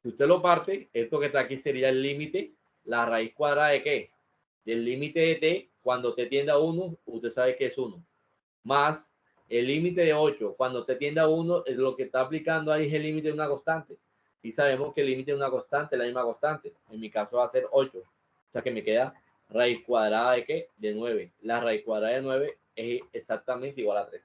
Si usted lo parte, esto que está aquí sería el límite, la raíz cuadrada de ¿qué? Del límite de t, cuando t tiende a 1, usted sabe que es 1. Más el límite de 8, cuando t tiende a 1, es lo que está aplicando ahí es el límite de una constante. Y sabemos que el límite de una constante es la misma constante. En mi caso va a ser 8. O sea que me queda raíz cuadrada de ¿qué? De 9. La raíz cuadrada de 9 es exactamente igual a 3.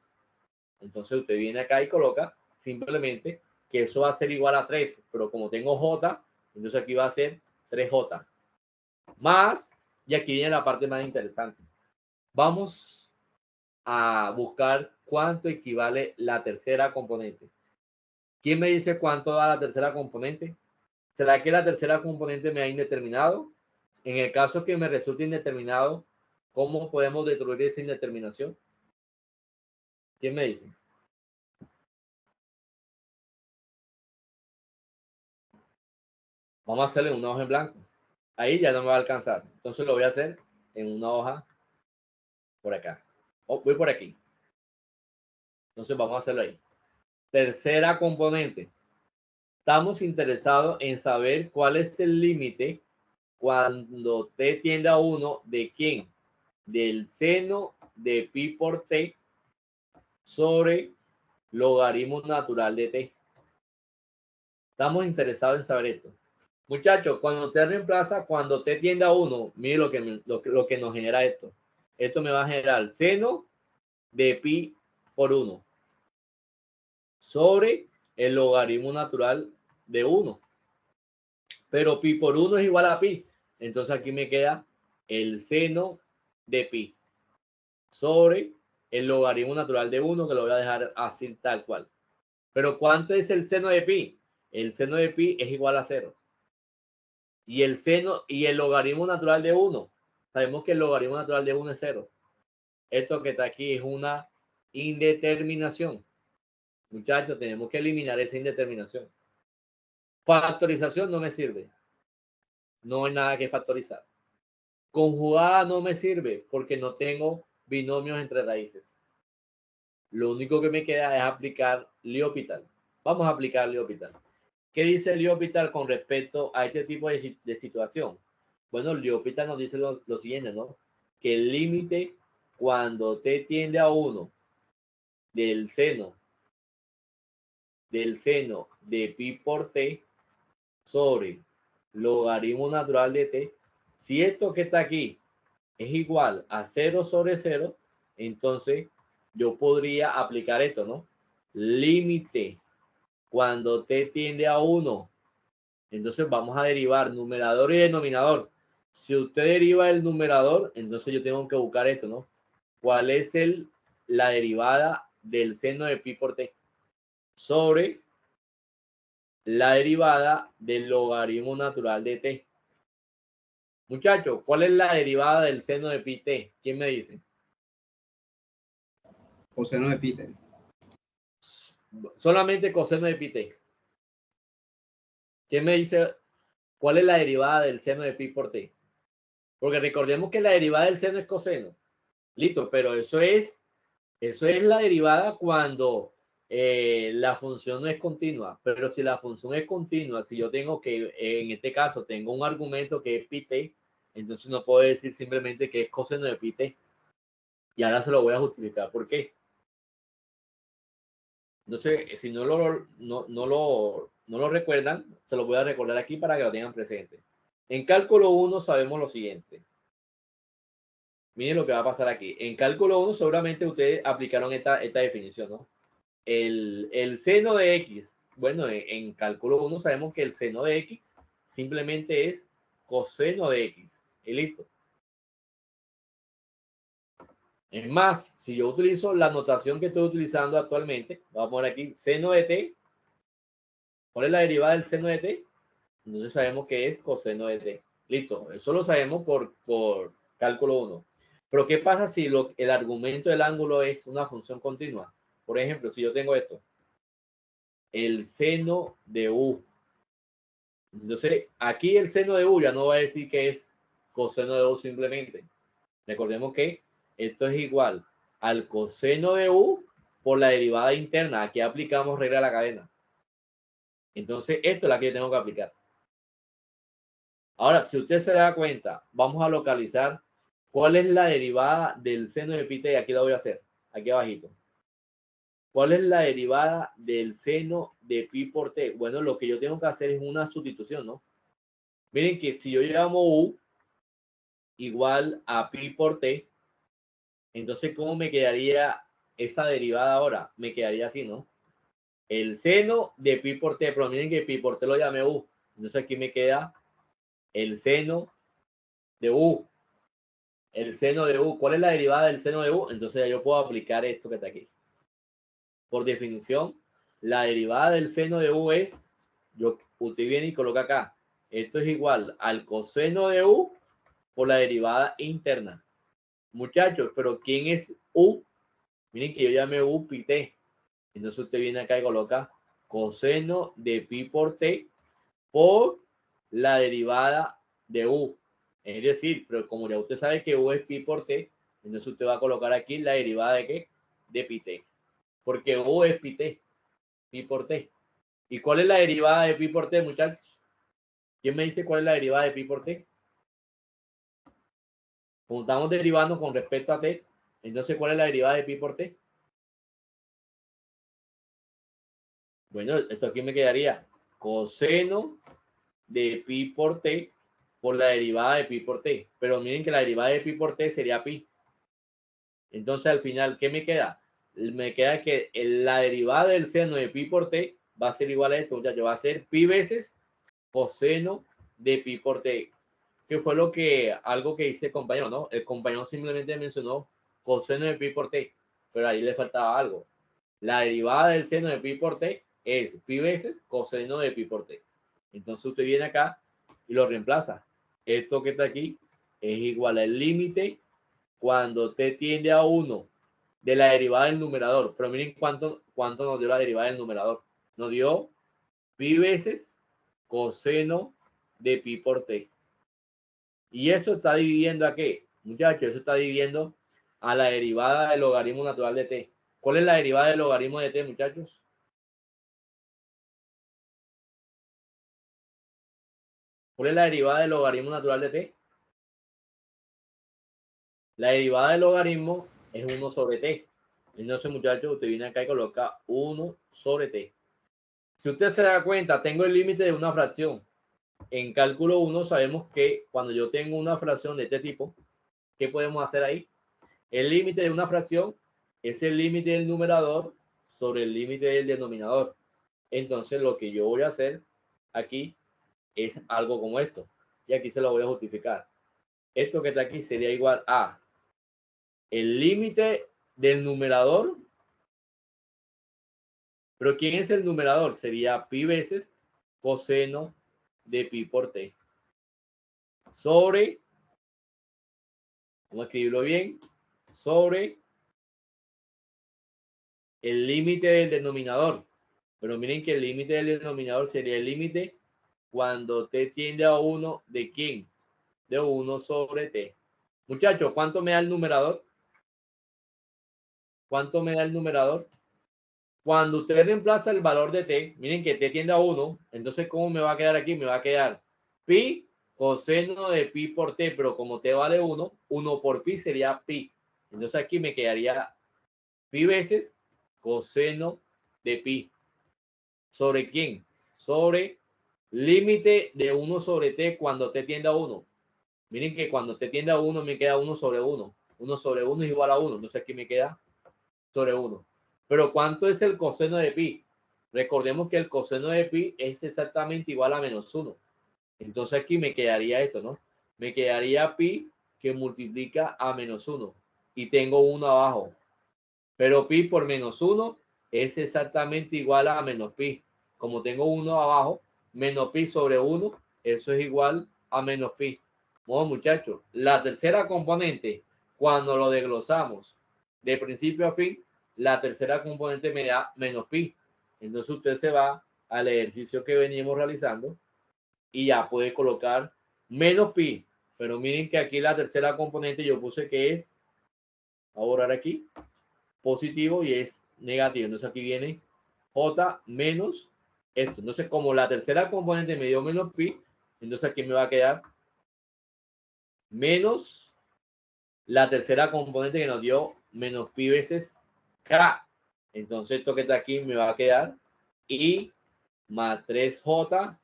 Entonces usted viene acá y coloca simplemente que eso va a ser igual a 3. Pero como tengo J, entonces aquí va a ser 3J. Más, y aquí viene la parte más interesante. Vamos a buscar cuánto equivale la tercera componente. ¿Quién me dice cuánto da la tercera componente? ¿Será que la tercera componente me da indeterminado? En el caso que me resulte indeterminado, ¿cómo podemos destruir esa indeterminación? ¿Quién me dice? Vamos a hacerle una hoja en blanco. Ahí ya no me va a alcanzar. Entonces lo voy a hacer en una hoja por acá. Voy por aquí. Entonces vamos a hacerlo ahí. Tercera componente. Estamos interesados en saber cuál es el límite cuando t tiende a 1 de quién, del seno de pi por t sobre logaritmo natural de t. Estamos interesados en saber esto. Muchachos, cuando t reemplaza, cuando t tiende a 1, mire lo que nos genera esto. Esto me va a generar seno de pi por 1 sobre el logaritmo natural de 1. Pero pi por 1 es igual a pi. Entonces aquí me queda el seno de pi sobre el logaritmo natural de 1, que lo voy a dejar así tal cual. Pero ¿cuánto es el seno de pi? El seno de pi es igual a 0. Y el seno y el logaritmo natural de 1. Sabemos que el logaritmo natural de 1 es 0. Esto que está aquí es una indeterminación. Muchachos, tenemos que eliminar esa indeterminación. Factorización no me sirve. No hay nada que factorizar. Conjugada no me sirve porque no tengo binomios entre raíces. Lo único que me queda es aplicar L'Hopital. Vamos a aplicar L'Hopital. ¿Qué dice L'Hopital con respecto a este tipo de situación? Bueno, L'Hopital nos dice lo siguiente, ¿no? Que el límite cuando t tiende a 1 del seno de pi por t sobre logaritmo natural de t, si esto que está aquí es igual a 0 sobre 0, entonces yo podría aplicar esto, ¿no? Límite cuando t tiende a 1. Entonces vamos a derivar numerador y denominador. Si usted deriva el numerador, entonces yo tengo que buscar esto, ¿no? ¿Cuál es la derivada del seno de pi por t sobre la derivada del logaritmo natural de t? Muchachos, ¿cuál es la derivada del seno de pi t? ¿Quién me dice? Coseno de pi t. Solamente coseno de pi t. ¿Quién me dice cuál es la derivada del seno de pi por t? Porque recordemos que la derivada del seno es coseno. Listo, pero eso es la derivada cuando la función no es continua. Pero si la función es continua, si yo tengo que, en este caso, tengo un argumento que es pi t, entonces no puedo decir simplemente que es coseno de pi t. Y ahora se lo voy a justificar. ¿Por qué? Entonces, si no lo recuerdan, se lo voy a recordar aquí para que lo tengan presente. En cálculo 1 sabemos lo siguiente. Miren lo que va a pasar aquí. En cálculo 1 seguramente ustedes aplicaron esta definición, ¿no? El seno de x. Bueno, en cálculo 1 sabemos que el seno de x simplemente es coseno de x. Y listo. Es más, si yo utilizo la notación que estoy utilizando actualmente, vamos a poner aquí seno de t. ¿Cuál es la derivada del seno de t? Entonces sabemos que es coseno de t. Listo, eso lo sabemos por cálculo 1. Pero ¿qué pasa si el argumento del ángulo es una función continua? Por ejemplo, si yo tengo esto, el seno de u. Entonces, aquí el seno de u ya no va a decir que es coseno de u simplemente. Recordemos que esto es igual al coseno de u por la derivada interna. Aquí aplicamos regla de la cadena. Entonces, esto es la que yo tengo que aplicar. Ahora, si usted se da cuenta, vamos a localizar cuál es la derivada del seno de pi t. Aquí la voy a hacer, aquí abajito. ¿Cuál es la derivada del seno de pi por t? Bueno, lo que yo tengo que hacer es una sustitución, ¿no? Miren que si yo llamo u igual a pi por t, entonces, ¿cómo me quedaría esa derivada ahora? Me quedaría así, ¿no? El seno de pi por t, pero miren que pi por t lo llamé u. Entonces aquí me queda el seno de u. El seno de u. ¿Cuál es la derivada del seno de u? Entonces ya yo puedo aplicar esto que está aquí. Por definición, la derivada del seno de u es, usted viene y coloca acá, esto es igual al coseno de u por la derivada interna. Muchachos, pero ¿quién es u? Miren que yo llamé u pi t. Entonces usted viene acá y coloca coseno de pi por t por la derivada de u. Es decir, pero como ya usted sabe que u es pi por t, entonces usted va a colocar aquí la derivada de qué? De pi t. Porque u es pi t, pi por t. ¿Y cuál es la derivada de pi por t, muchachos? ¿Quién me dice cuál es la derivada de pi por t? Como estamos derivando con respecto a t, entonces ¿cuál es la derivada de pi por t? Bueno, esto aquí me quedaría coseno de pi por t por la derivada de pi por t. Pero miren que la derivada de pi por t sería pi. Entonces al final, ¿qué me queda? Me queda que la derivada del seno de pi por t va a ser igual a esto, muchachos. Va a ser pi veces coseno de pi por t. Que fue algo que dice el compañero, ¿no? El compañero simplemente mencionó coseno de pi por t, pero ahí le faltaba algo. La derivada del seno de pi por t es pi veces coseno de pi por t. Entonces usted viene acá y lo reemplaza. Esto que está aquí es igual al límite cuando t tiende a 1 de la derivada del numerador. Pero miren cuánto nos dio la derivada del numerador. Nos dio pi veces coseno de pi por t. Y eso está dividiendo a qué, muchachos, eso está dividiendo a la derivada del logaritmo natural de t. ¿Cuál es la derivada del logaritmo de t, muchachos? ¿Cuál es la derivada del logaritmo natural de t? La derivada del logaritmo es 1 sobre t. Entonces, muchachos, usted viene acá y coloca 1 sobre t. Si usted se da cuenta, tengo el límite de una fracción. En cálculo 1 sabemos que cuando yo tengo una fracción de este tipo, ¿qué podemos hacer ahí? El límite de una fracción es el límite del numerador sobre el límite del denominador. Entonces, lo que yo voy a hacer aquí es algo como esto. Y aquí se lo voy a justificar. Esto que está aquí sería igual a el límite del numerador. Pero ¿quién es el numerador? Sería pi veces coseno de pi por t. Sobre, vamos a escribirlo bien, sobre el límite del denominador. Pero miren que el límite del denominador sería el límite cuando t tiende a 1 de quién? De 1 sobre t. Muchachos, ¿cuánto me da el numerador? ¿Cuánto me da el numerador? Cuando usted reemplaza el valor de t, miren que t tiende a 1, entonces ¿cómo me va a quedar aquí? Me va a quedar pi coseno de pi por t, pero como t vale 1, 1 por pi sería pi. Entonces aquí me quedaría pi veces coseno de pi. ¿Sobre quién? Sobre límite de 1 sobre t cuando t tiende a 1. Miren que cuando t tiende a 1 me queda 1 sobre 1. 1 sobre 1 es igual a 1. Entonces aquí me queda sobre 1. Pero ¿cuánto es el coseno de pi? Recordemos que el coseno de pi es exactamente igual a menos 1. Entonces aquí me quedaría esto, ¿no? Me quedaría pi que multiplica a menos 1. Y tengo 1 abajo. Pero pi por menos 1 es exactamente igual a menos pi. Como tengo 1 abajo, menos pi sobre 1, eso es igual a menos pi. Bueno, muchachos, la tercera componente, cuando lo desglosamos de principio a fin, la tercera componente me da menos pi. Entonces usted se va al ejercicio que venimos realizando y ya puede colocar menos pi. Pero miren que aquí la tercera componente yo puse que es, voy a borrar aquí, positivo y es negativo. Entonces aquí viene j menos esto. Entonces como la tercera componente me dio menos pi, entonces aquí me va a quedar menos la tercera componente que nos dio menos pi veces k. Entonces esto que está aquí me va a quedar i más 3j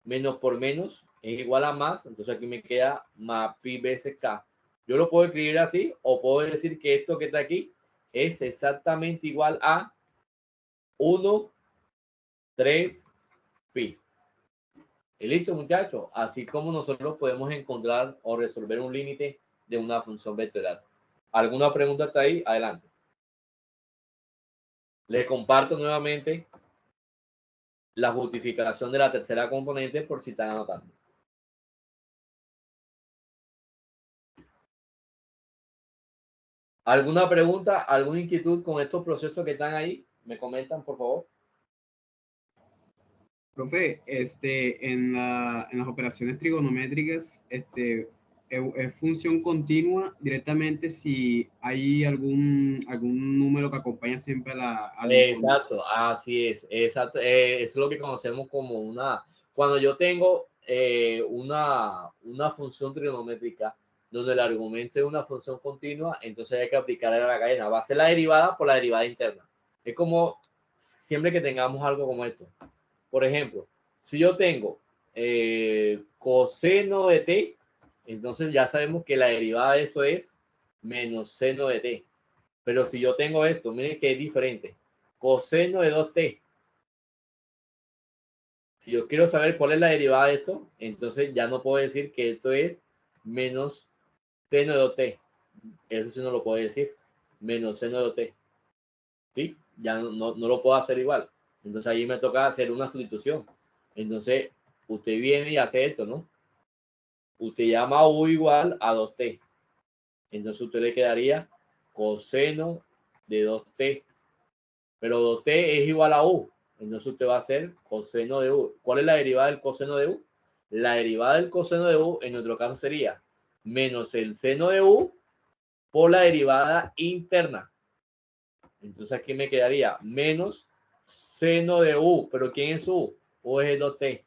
menos por menos es igual a más. Entonces aquí me queda más pi veces k. Yo lo puedo escribir así o puedo decir que esto que está aquí es exactamente igual a 1, 3 pi. Y listo, muchachos. Así como nosotros podemos encontrar o resolver un límite de una función vectorial. ¿Alguna pregunta hasta ahí? Adelante. Les comparto nuevamente la justificación de la tercera componente por si están anotando. ¿Alguna pregunta, alguna inquietud con estos procesos que están ahí? ¿Me comentan, por favor? Profe, en las operaciones trigonométricas, es función continua directamente si hay algún número que acompaña siempre al Exacto, así es, exacto. Es lo que conocemos como cuando yo tengo una función trigonométrica donde el argumento es una función continua, entonces hay que aplicar a la cadena. Va a ser la derivada por la derivada interna. Es como siempre que tengamos algo como esto. Por ejemplo, si yo tengo coseno de t, entonces ya sabemos que la derivada de eso es menos seno de t. Pero si yo tengo esto, miren que es diferente. Coseno de 2t. Si yo quiero saber cuál es la derivada de esto, entonces ya no puedo decir que esto es menos seno de 2t. Eso sí no lo puedo decir. Menos seno de 2t. ¿Sí? Ya no lo puedo hacer igual. Entonces ahí me toca hacer una sustitución. Entonces usted viene y hace esto, ¿no? Usted llama u igual a 2t. Entonces usted le quedaría coseno de 2t. Pero 2t es igual a u. Entonces usted va a hacer coseno de u. ¿Cuál es la derivada del coseno de u? La derivada del coseno de u en nuestro caso sería menos el seno de u por la derivada interna. Entonces aquí me quedaría menos seno de u. ¿Pero quién es u? U es 2t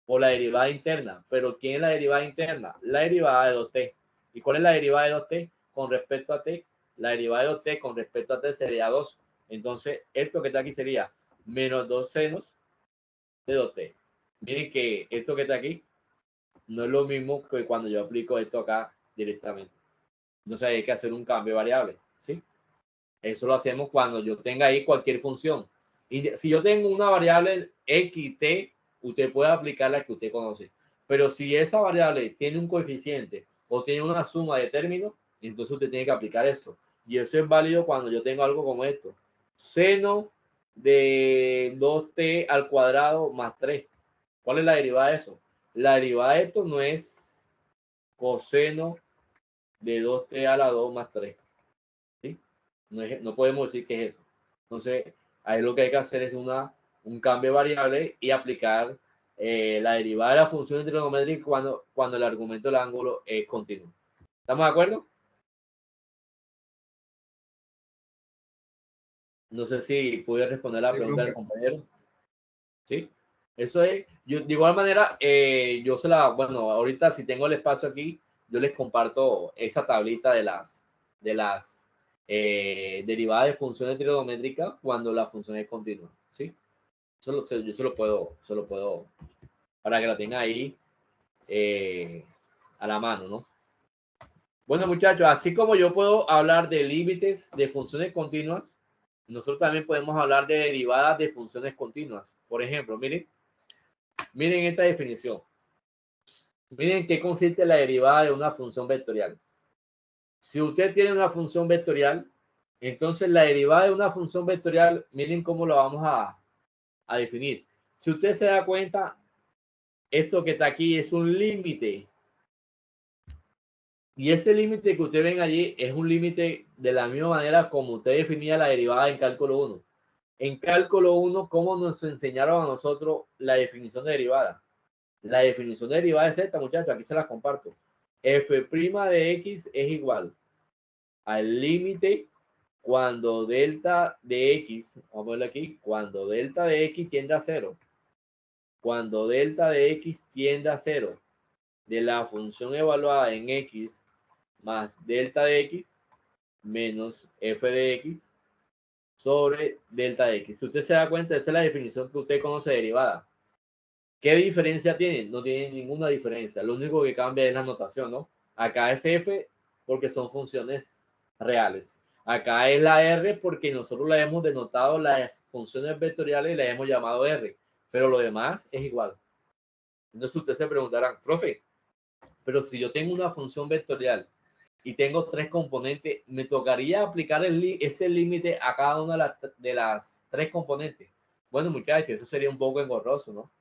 por la derivada interna. ¿Pero quién es la derivada interna? La derivada de 2t. ¿Y cuál es la derivada de 2t con respecto a t? La derivada de 2t con respecto a t sería 2. Entonces, esto que está aquí sería menos 2 senos de 2t. Miren que esto que está aquí no es lo mismo que cuando yo aplico esto acá directamente. Entonces hay que hacer un cambio de variable, ¿sí? Eso lo hacemos cuando yo tenga ahí cualquier función. Y si yo tengo una variable x, t, usted puede aplicar la que usted conoce. Pero si esa variable tiene un coeficiente o tiene una suma de términos, entonces usted tiene que aplicar eso. Y eso es válido cuando yo tengo algo como esto. Seno de 2t al cuadrado más 3. ¿Cuál es la derivada de eso? La derivada de esto no es coseno de 2t a la 2 más 3. ¿Sí? No podemos decir que es eso. Entonces, ahí lo que hay que hacer es un cambio de variable y aplicar la derivada de la función trigonométrica cuando el argumento del ángulo es continuo. ¿Estamos de acuerdo? No sé si pude responder la pregunta del compañero. ¿Sí? Eso es, yo de igual manera, bueno, ahorita si tengo el espacio aquí, yo les comparto esa tablita de las derivadas de funciones trigonométricas cuando la función es continua, ¿sí? Yo se lo puedo, para que la tenga ahí a la mano, ¿no? Bueno, muchachos, así como yo puedo hablar de límites de funciones continuas, nosotros también podemos hablar de derivadas de funciones continuas. Por ejemplo, miren esta definición. Miren qué consiste la derivada de una función vectorial. Si usted tiene una función vectorial, entonces la derivada de una función vectorial, miren cómo lo vamos a definir. Si usted se da cuenta, esto que está aquí es un límite. Y ese límite que ustedes ven allí es un límite de la misma manera como usted definía la derivada en cálculo 1. En cálculo 1, ¿cómo nos enseñaron a nosotros la definición de derivada? La definición de derivada es esta, muchachos, aquí se las comparto. F' de x es igual al límite cuando delta de x, vamos a verlo aquí, cuando delta de x tiende a 0. Cuando delta de x tiende a 0 de la función evaluada en x más delta de x menos f de x sobre delta de x. Si usted se da cuenta, esa es la definición que usted conoce de derivada. ¿Qué diferencia tiene? No tiene ninguna diferencia. Lo único que cambia es la notación, ¿no? Acá es f porque son funciones reales. Acá es la r porque nosotros la hemos denotado las funciones vectoriales y la hemos llamado r. Pero lo demás es igual. Entonces ustedes se preguntarán, profe, pero si yo tengo una función vectorial y tengo 3 componentes, ¿me tocaría aplicar ese límite a cada una de las 3 componentes? Bueno, muchachos, eso sería un poco engorroso, ¿no?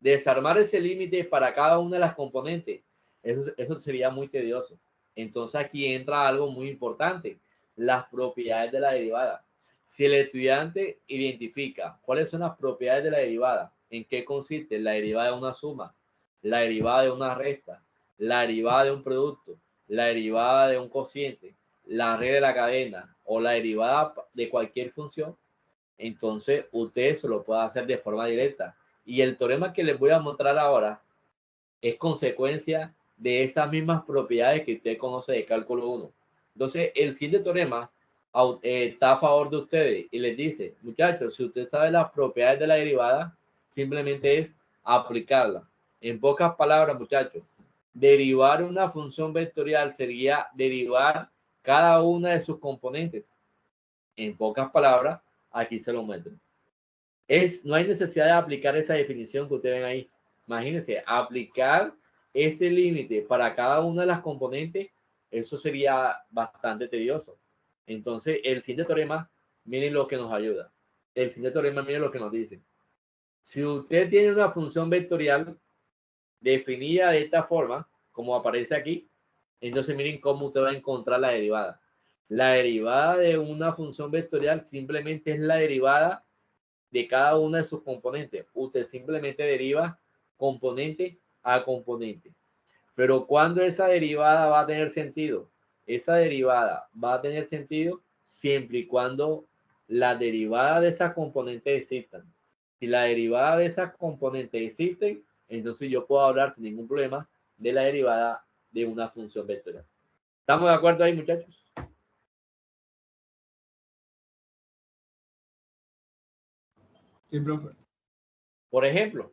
Desarmar ese límite para cada una de las componentes, eso sería muy tedioso. Entonces aquí entra algo muy importante, las propiedades de la derivada. Si el estudiante identifica cuáles son las propiedades de la derivada, en qué consiste la derivada de una suma, la derivada de una resta, la derivada de un producto, la derivada de un cociente, la regla de la cadena o la derivada de cualquier función, entonces usted eso lo puede hacer de forma directa. Y el teorema que les voy a mostrar ahora es consecuencia de esas mismas propiedades que usted conoce de cálculo 1. Entonces, el siguiente teorema está a favor de ustedes y les dice, muchachos, si usted sabe las propiedades de la derivada, simplemente es aplicarla. En pocas palabras, muchachos, derivar una función vectorial sería derivar cada una de sus componentes. En pocas palabras, aquí se lo muestro. No hay necesidad de aplicar esa definición que ustedes ven ahí. Imagínense, aplicar ese límite para cada una de las componentes, eso sería bastante tedioso. Entonces, el siguiente teorema, miren lo que nos ayuda. El siguiente teorema, miren lo que nos dice. Si usted tiene una función vectorial definida de esta forma, como aparece aquí, entonces miren cómo usted va a encontrar la derivada. La derivada de una función vectorial simplemente es la derivada de cada una de sus componentes. Usted simplemente deriva componente a componente. Pero ¿cuándo esa derivada va a tener sentido? Esa derivada va a tener sentido siempre y cuando la derivada de esas componentes existan. Si la derivada de esas componentes existe, entonces yo puedo hablar sin ningún problema de la derivada de una función vectorial. ¿Estamos de acuerdo ahí, muchachos? Sí, profe. Por ejemplo,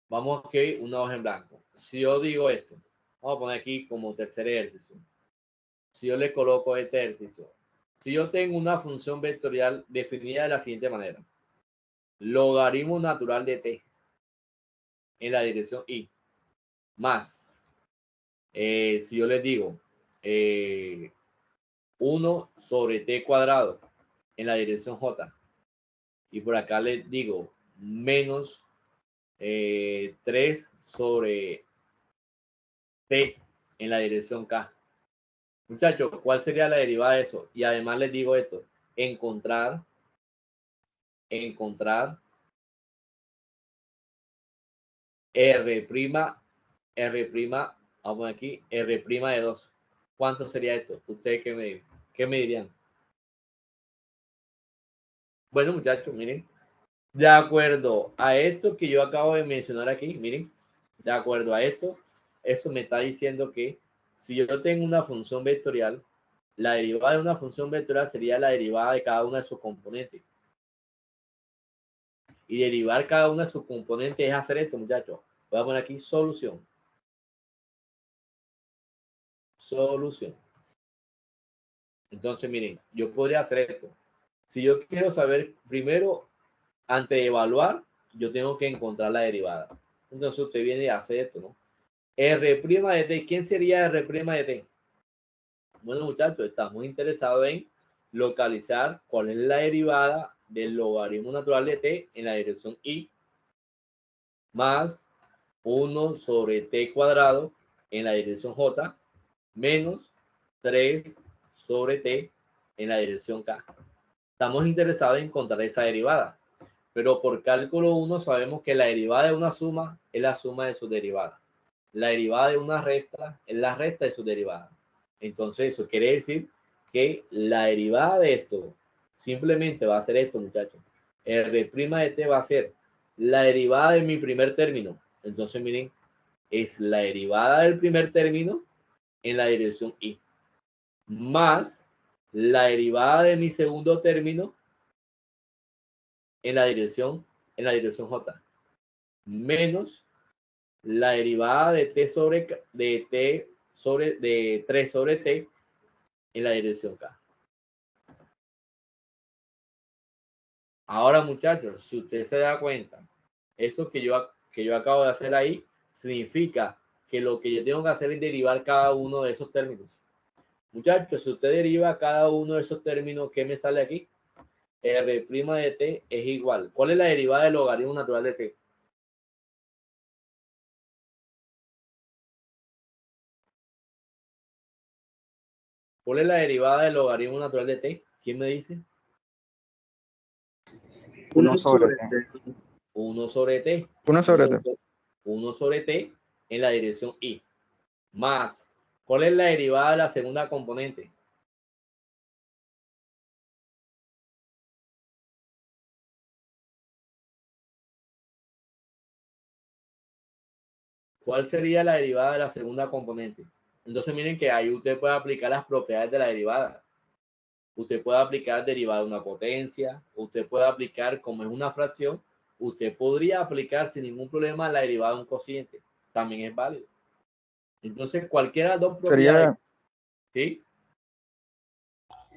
vamos a escribir una hoja en blanco. Si yo digo esto, vamos a poner aquí como tercer ejercicio. Si yo le coloco este ejercicio, si yo tengo una función vectorial definida de la siguiente manera, logaritmo natural de t en la dirección y, más, si yo les digo 1 sobre t cuadrado en la dirección j, y por acá les digo menos 3 sobre t en la dirección k. Muchachos, ¿cuál sería la derivada de eso? Y además les digo esto, encontrar R', vamos aquí, R' de 2. ¿Cuánto sería esto? ¿Ustedes qué me dirían? Bueno, muchachos, miren, de acuerdo a esto que yo acabo de mencionar aquí, miren, de acuerdo a esto, eso me está diciendo que si yo tengo una función vectorial, la derivada de una función vectorial sería la derivada de cada una de sus componentes. Y derivar cada una de sus componentes es hacer esto, muchachos. Voy a poner aquí solución. Solución. Entonces, miren, yo podría hacer esto. Si yo quiero saber primero, antes de evaluar, yo tengo que encontrar la derivada. Entonces usted viene y hace esto, ¿no? R' de t. ¿Quién sería R' de t? Bueno, muchachos, estamos interesados en localizar cuál es la derivada del logaritmo natural de t en la dirección y, más 1 sobre t cuadrado en la dirección j, menos 3 sobre t en la dirección k. Estamos interesados en encontrar esa derivada, pero por cálculo 1 sabemos que la derivada de una suma es la suma de sus derivadas. La derivada de una resta es la resta de sus derivadas. Entonces eso quiere decir que la derivada de esto simplemente va a ser esto, muchachos. R' de t va a ser la derivada de mi primer término. Entonces miren, es la derivada del primer término en la dirección y, más la derivada de mi segundo término en la dirección j, menos la derivada de t sobre de 3 sobre t en la dirección k. Ahora, muchachos, si usted se da cuenta, eso que yo acabo de hacer ahí significa que lo que yo tengo que hacer es derivar cada uno de esos términos. Muchachos, si usted deriva cada uno de esos términos, ¿qué me sale aquí? R' de t es igual. ¿Cuál es la derivada del logaritmo natural de t? ¿Cuál es la derivada del logaritmo natural de t? ¿Quién me dice? 1 sobre t. 1 sobre t. 1 sobre t. 1 sobre t en la dirección y, más, ¿cuál es la derivada de la segunda componente? ¿Cuál sería la derivada de la segunda componente? Entonces miren que ahí usted puede aplicar las propiedades de la derivada. Usted puede aplicar derivada de una potencia, usted puede aplicar como es una fracción, usted podría aplicar sin ningún problema la derivada de un cociente. También es válido. Entonces cualquiera de las dos propiedades, ¿sí?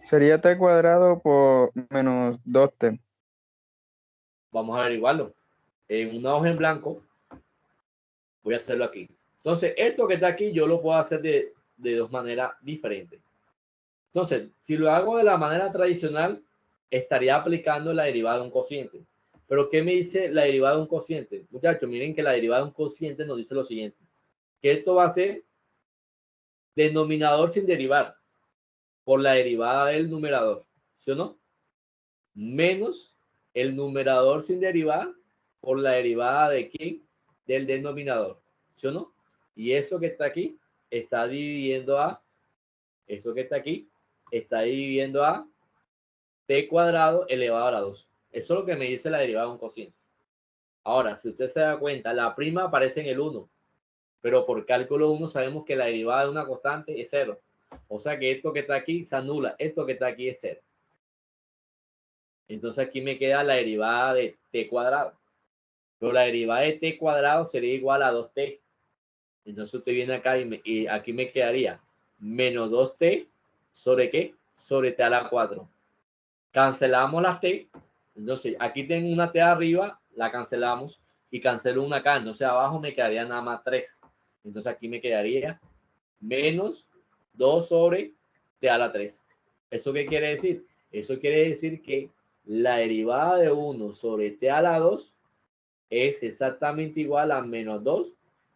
Sería t cuadrado por menos 2t. Vamos a averiguarlo. En una hoja en blanco, voy a hacerlo aquí. Entonces, esto que está aquí, yo lo puedo hacer de dos maneras diferentes. Entonces, si lo hago de la manera tradicional, estaría aplicando la derivada de un cociente. Pero, ¿qué me dice la derivada de un cociente? Muchachos, miren que la derivada de un cociente nos dice lo siguiente. Que esto va a ser denominador sin derivar por la derivada del numerador. ¿Sí o no? Menos el numerador sin derivar por la derivada de ¿quién? Del denominador. ¿Sí o no? Y eso que está aquí está dividiendo a, eso que está aquí está dividiendo a t cuadrado elevado a la 2. Eso es lo que me dice la derivada de un cociente. Ahora, si usted se da cuenta, la prima aparece en el 1, pero por cálculo 1 sabemos que la derivada de una constante es 0. O sea que esto que está aquí se anula, esto que está aquí es 0. Entonces aquí me queda la derivada de t cuadrado. Pero la derivada de t cuadrado sería igual a 2t. Entonces usted viene acá y aquí me quedaría menos 2t sobre ¿qué? Sobre t a la 4. Cancelamos las t. Entonces aquí tengo una t arriba, la cancelamos y cancelo una acá. Entonces abajo me quedaría nada más 3. Entonces aquí me quedaría menos 2 sobre t a la 3. ¿Eso qué quiere decir? Eso quiere decir que la derivada de 1 sobre t a la 2 es exactamente igual a menos 2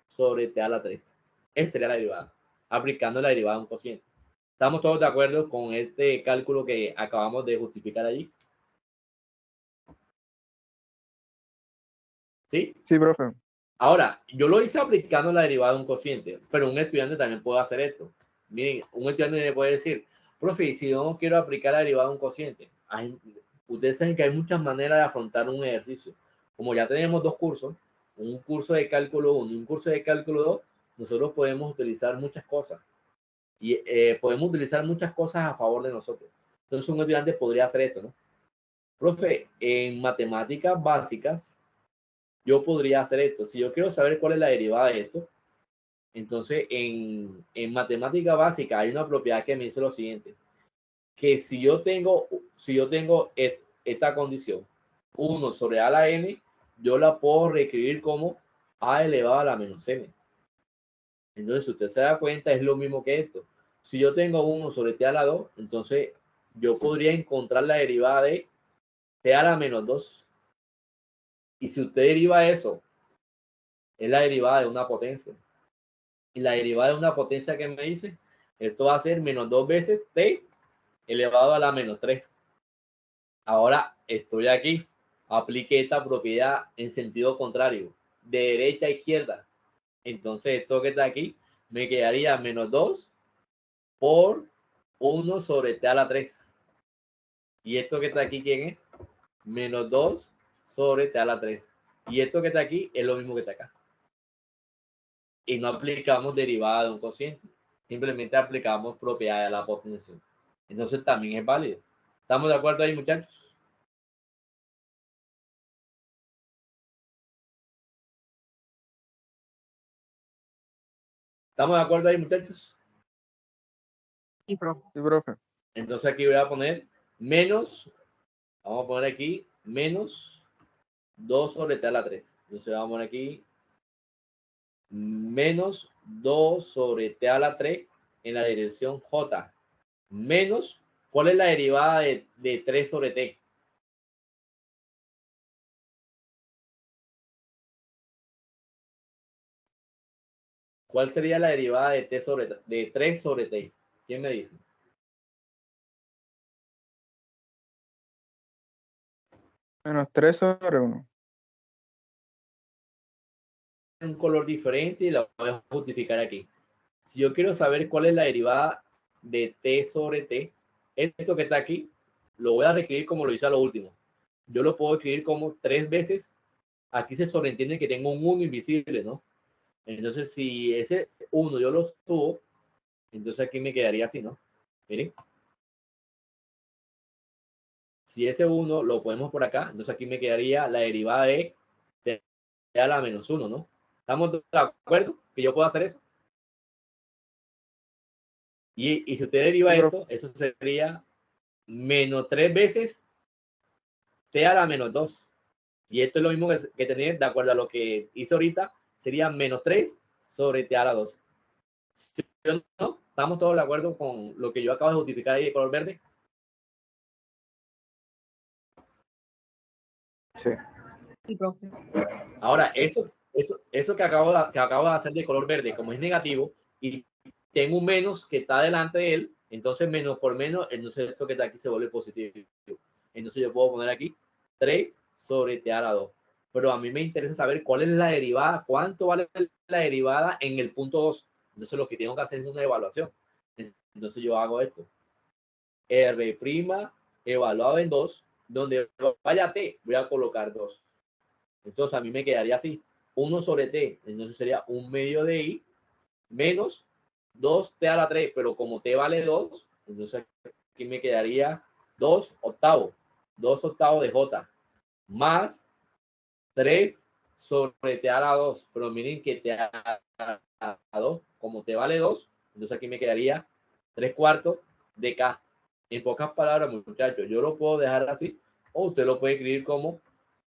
sobre t a la 3. Esa sería la derivada, aplicando la derivada de un cociente. ¿Estamos todos de acuerdo con este cálculo que acabamos de justificar allí? ¿Sí? Sí, profe. Ahora, yo lo hice aplicando la derivada de un cociente, pero un estudiante también puede hacer esto. Miren, un estudiante me puede decir, profe, si yo no quiero aplicar la derivada de un cociente, ustedes saben que hay muchas maneras de afrontar un ejercicio. Como ya tenemos dos cursos, un curso de cálculo 1 y un curso de cálculo 2, nosotros podemos utilizar muchas cosas. Y podemos utilizar muchas cosas a favor de nosotros. Entonces un estudiante podría hacer esto, ¿no? Profe, en matemáticas básicas, yo podría hacer esto. Si yo quiero saber cuál es la derivada de esto, entonces en matemática básica hay una propiedad que me dice lo siguiente, que si yo tengo esta condición, 1 sobre a la n, yo la puedo reescribir como a elevado a la menos n. Entonces, si usted se da cuenta, es lo mismo que esto. Si yo tengo 1 sobre t a la 2, entonces yo podría encontrar la derivada de t a la menos 2. Y si usted deriva eso, es la derivada de una potencia. Y la derivada de una potencia que me dice, esto va a ser menos 2 veces t elevado a la menos 3. Ahora estoy aquí, aplique esta propiedad en sentido contrario, de derecha a izquierda. Entonces esto que está aquí me quedaría menos 2 por 1 sobre t a la 3. Y esto que está aquí, ¿quién es? Menos 2 sobre t a la 3. Y esto que está aquí es lo mismo que está acá. Y no aplicamos derivada de un cociente. Simplemente aplicamos propiedad de la potencia. Entonces también es válido. ¿Estamos de acuerdo ahí, muchachos? ¿Estamos de acuerdo ahí, muchachos? Sí, profe. Sí, profe. Entonces aquí voy a poner menos, vamos a poner aquí menos 2 sobre t a la 3. Entonces vamos a poner aquí menos 2 sobre t a la 3 en la dirección j. Menos, ¿cuál es la derivada de 3 sobre t? ¿Cuál sería la derivada de 3 sobre t? ¿Quién me dice? Menos 3 sobre 1. un color diferente y la voy a justificar aquí. Si yo quiero saber cuál es la derivada de t sobre t, esto que está aquí, lo voy a reescribir como lo hice a lo último. Yo lo puedo escribir como 3 veces. Aquí se sobreentiende que tengo un 1 invisible, ¿no? Entonces, si ese 1 yo lo subo, entonces aquí me quedaría así, ¿no? Miren. Si ese 1 lo ponemos por acá, entonces aquí me quedaría la derivada de t a la menos 1, ¿no? ¿Estamos de acuerdo que yo puedo hacer eso? Y si usted deriva Sí, profe. esto, eso sería menos 3 veces t a la menos 2. Y esto es lo mismo que tener, de acuerdo a lo que hice ahorita, sería menos 3 sobre t a la 2. ¿Sí o no? ¿Estamos todos de acuerdo con lo que yo acabo de justificar ahí de color verde? Sí. Sí, profe. Ahora, eso que acabo de hacer de color verde, como es negativo, y tengo un menos que está delante de él, entonces menos por menos, entonces esto que está aquí se vuelve positivo. Entonces yo puedo poner aquí 3 sobre t a la 2. Pero a mí me interesa saber cuál es la derivada, cuánto vale la derivada en el punto 2. Entonces lo que tengo que hacer es una evaluación. Entonces yo hago esto. R' evaluado en 2, donde vaya t, voy a colocar 2. Entonces a mí me quedaría así, 1 sobre t, entonces sería 1 medio de i menos 2t a la 3, pero como t vale 2, entonces aquí me quedaría 2 octavos, 2 octavos de j, más 3 sobre t a la 2, pero miren que t a la 2, como t vale 2, entonces aquí me quedaría 3 cuartos de k. En pocas palabras, muchachos, yo lo puedo dejar así, o usted lo puede escribir como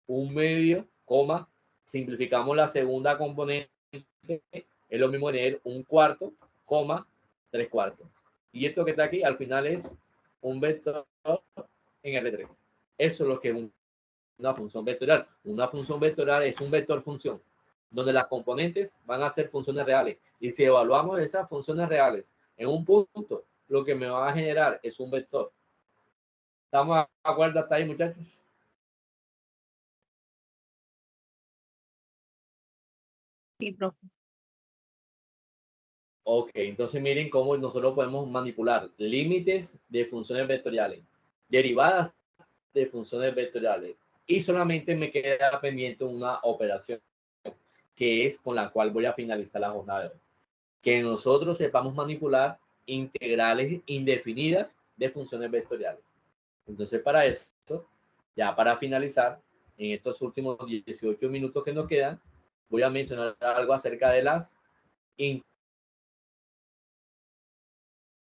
1 medio, coma, simplificamos la segunda componente, es lo mismo tener 1 cuarto, coma, 3 cuartos. Y esto que está aquí al final es un vector en R3. Eso es lo que es una función vectorial. Una función vectorial es un vector función, donde las componentes van a ser funciones reales. Y si evaluamos esas funciones reales en un punto, lo que me va a generar es un vector. ¿Estamos de acuerdo hasta ahí, muchachos? Sí, profe. Ok, entonces miren cómo nosotros podemos manipular límites de funciones vectoriales, derivadas de funciones vectoriales, y solamente me queda pendiente una operación, que es con la cual voy a finalizar la jornada de hoy. Que nosotros sepamos manipular integrales indefinidas de funciones vectoriales. Entonces, para esto, ya para finalizar, en estos últimos 18 minutos que nos quedan, voy a mencionar algo acerca de las integrales.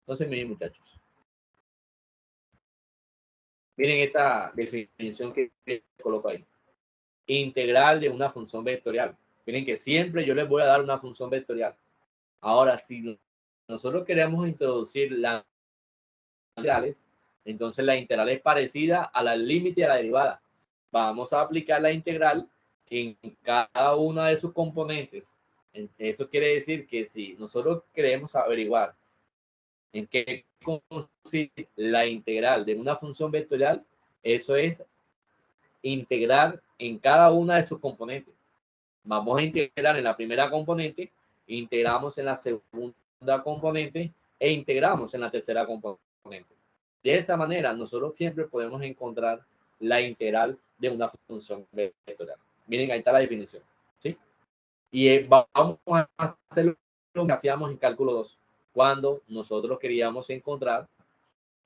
Entonces, miren, muchachos, miren esta definición que coloco ahí. Integral de una función vectorial. Miren que siempre yo les voy a dar una función vectorial. Ahora, si nosotros queremos introducir las integrales, entonces la integral es parecida a la límite y a la derivada. Vamos a aplicar la integral en cada una de sus componentes. Eso quiere decir que si nosotros queremos averiguar en qué consiste la integral de una función vectorial, eso es integrar en cada una de sus componentes. Vamos a integrar en la primera componente, integramos en la segunda componente e integramos en la tercera componente. De esa manera, nosotros siempre podemos encontrar la integral de una función vectorial. Miren, ahí está la definición. ¿Sí? Y vamos a hacer lo que hacíamos en cálculo 2, cuando nosotros queríamos encontrar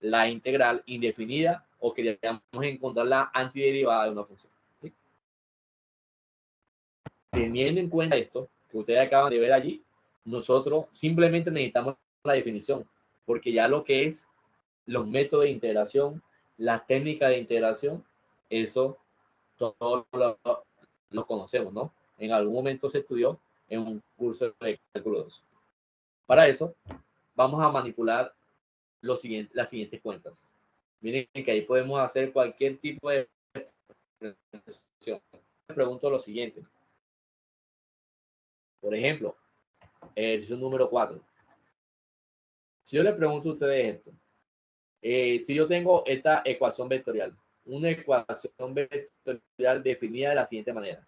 la integral indefinida o queríamos encontrar la antiderivada de una función. ¿Sí? Teniendo en cuenta esto que ustedes acaban de ver allí, nosotros simplemente necesitamos la definición, porque ya lo que es los métodos de integración, las técnicas de integración, eso todos lo conocemos, ¿no? En algún momento se estudió en un curso de cálculo 2. Para eso, vamos a manipular las siguientes cuentas. Miren que ahí podemos hacer cualquier tipo de presentación. Me pregunto lo siguiente. Por ejemplo, ejercicio número 4. Si yo le pregunto a ustedes esto, si yo tengo esta ecuación vectorial, una ecuación vectorial definida de la siguiente manera.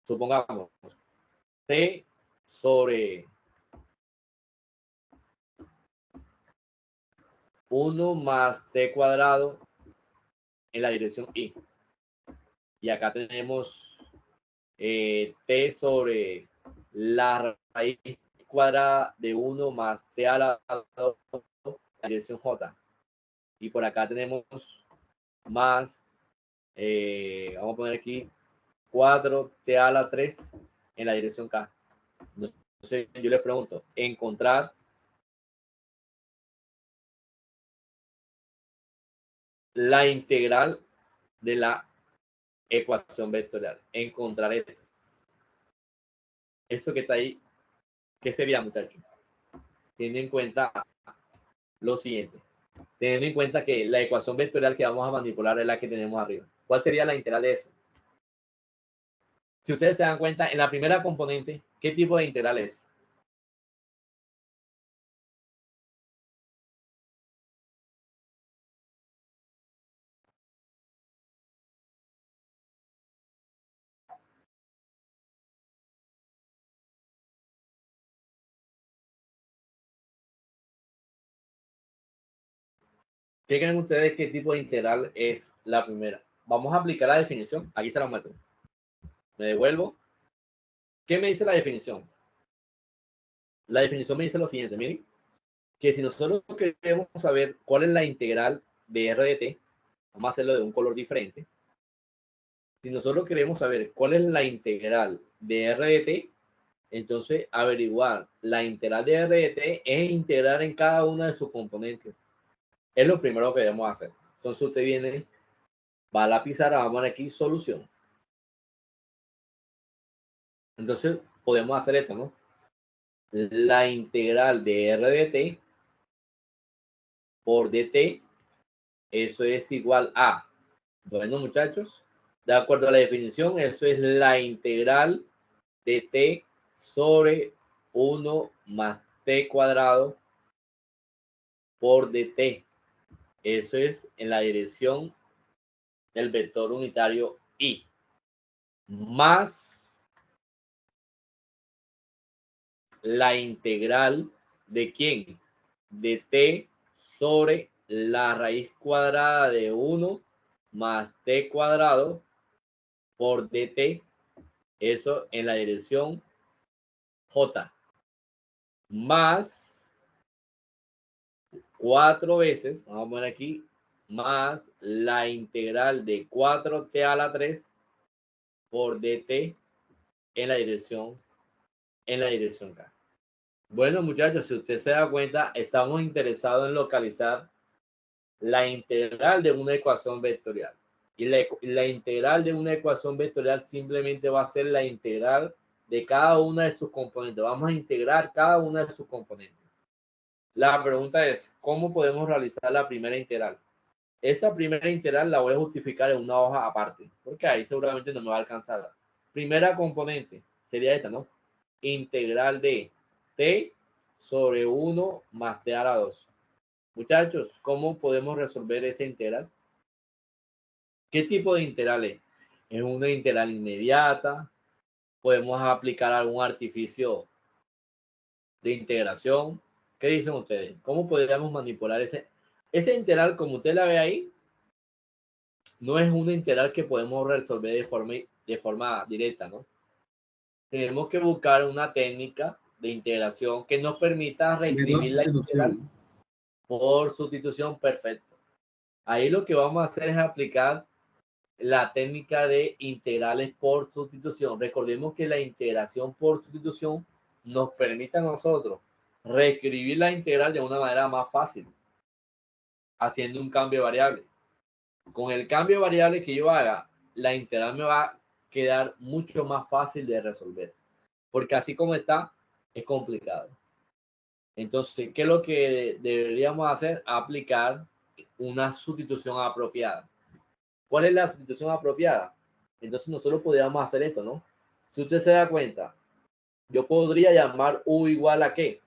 Supongamos, t sobre 1 más t cuadrado en la dirección y. Y acá tenemos t sobre la raíz cuadrada de 1 más t a la 2 en la dirección j. Y por acá tenemos más, vamos a poner aquí 4t a la 3 en la dirección k. Entonces yo les pregunto, encontrar la integral de la ecuación vectorial. Encontrar esto. Eso que está ahí, ¿qué sería, muchachos? Teniendo en cuenta lo siguiente. Teniendo en cuenta que la ecuación vectorial que vamos a manipular es la que tenemos arriba. ¿Cuál sería la integral de eso? Si ustedes se dan cuenta, en la primera componente, ¿qué tipo de integral es? ¿Qué creen ustedes qué tipo de integral es la primera? Vamos a aplicar la definición. Aquí se la muestro. Me devuelvo. ¿Qué me dice la definición? La definición me dice lo siguiente, miren, que si nosotros queremos saber cuál es la integral de r de t, vamos a hacerlo de un color diferente. Si nosotros queremos saber cuál es la integral de r de t, entonces averiguar la integral de r de t es integrar en cada una de sus componentes. Es lo primero que debemos hacer. Entonces usted viene, va a la pizarra, vamos a poner aquí solución. Entonces podemos hacer esto, ¿no? La integral de r de t por dt, eso es igual a, bueno muchachos, de acuerdo a la definición, eso es la integral de t sobre 1 más t cuadrado por dt. Eso es en la dirección del vector unitario y, más la integral de ¿quién? De t sobre la raíz cuadrada de 1 más t cuadrado por dt, eso en la dirección j, más 4 veces, vamos a poner aquí, más la integral de 4t a la 3 por dt en la dirección k. Bueno, muchachos, si usted se da cuenta, estamos interesados en localizar la integral de una ecuación vectorial. Y la integral de una ecuación vectorial simplemente va a ser la integral de cada una de sus componentes. Vamos a integrar cada una de sus componentes. La pregunta es, ¿cómo podemos realizar la primera integral? Esa primera integral la voy a justificar en una hoja aparte, porque ahí seguramente no me va a alcanzar. Primera componente sería esta, ¿no? Integral de t sobre 1 más t a la 2. Muchachos, ¿cómo podemos resolver esa integral? ¿Qué tipo de integral es? ¿Es una integral inmediata? ¿Podemos aplicar algún artificio de integración? ¿Qué dicen ustedes? ¿Cómo podríamos manipular esa integral, como usted la ve ahí? No es una integral que podemos resolver de forma directa, ¿no? Tenemos que buscar una técnica de integración que nos permita reescribir la integral por sustitución. Perfecto. Ahí lo que vamos a hacer es aplicar la técnica de integrales por sustitución. Recordemos que la integración por sustitución nos permite a nosotros reescribir la integral de una manera más fácil, haciendo un cambio de variable. Con el cambio de variable que yo haga, la integral me va a quedar mucho más fácil de resolver, porque así como está, es complicado. Entonces, ¿qué es lo que deberíamos hacer? Aplicar una sustitución apropiada. ¿Cuál es la sustitución apropiada? Entonces nosotros podríamos hacer esto, ¿no? Si usted se da cuenta, yo podría llamar u igual a ¿qué?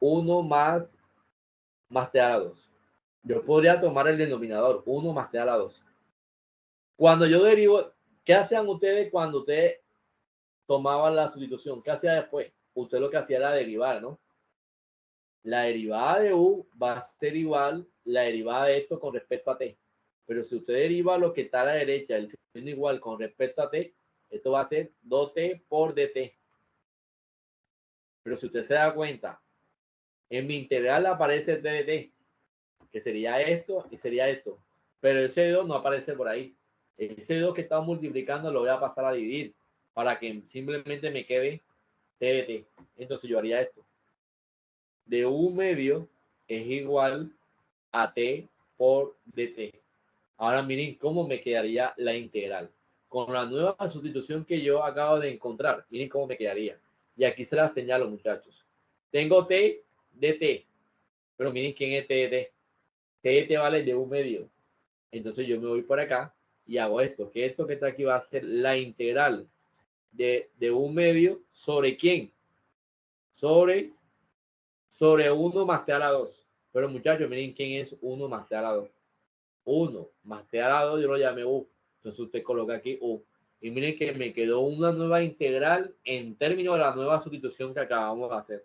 1 más t a la 2. Yo podría tomar el denominador 1 más t a la 2. Cuando yo derivo, ¿qué hacen ustedes cuando ustedes tomaba la sustitución. ¿Qué hacía después? Usted lo que hacía era derivar, ¿no? La derivada de u va a ser igual la derivada de esto con respecto a t. Pero si usted deriva lo que está a la derecha, el signo igual con respecto a t, esto va a ser 2t por dt. Pero si usted se da cuenta, en mi integral aparece t dt, que sería esto y sería esto. Pero ese 2 no aparece por ahí. Ese 2 que estamos multiplicando lo voy a pasar a dividir para que simplemente me quede t dt. Entonces yo haría esto. De u medio es igual a t por dt. Ahora miren cómo me quedaría la integral. Con la nueva sustitución que yo acabo de encontrar, miren cómo me quedaría. Y aquí se la señalo, muchachos. Tengo t dt, pero miren quién es t dt. T dt vale de u medio. Entonces yo me voy por acá y hago esto. Que esto que está aquí va a ser la integral de u medio sobre quién. Sobre 1 más t a la 2. Pero muchachos, miren quién es 1 más t a la 2. 1 más t a la 2 yo lo llamé u. Entonces usted coloca aquí u. Y miren que me quedó una nueva integral en términos de la nueva sustitución que acabamos de hacer.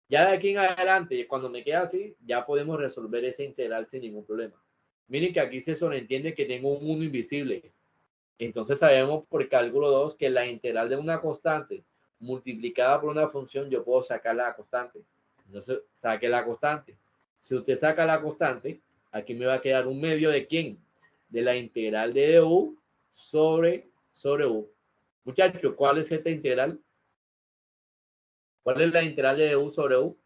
Ya de aquí en adelante, cuando me queda así, ya podemos resolver esa integral sin ningún problema. Miren que aquí se sobreentiende que tengo un 1 invisible. Entonces sabemos por cálculo 2 que la integral de una constante multiplicada por una función, yo puedo sacar la constante. Entonces saque la constante. Si usted saca la constante, aquí me va a quedar un medio de quién? De la integral de du sobre u. Muchachos, ¿cuál es esta integral? ¿Cuál es la integral de du sobre u?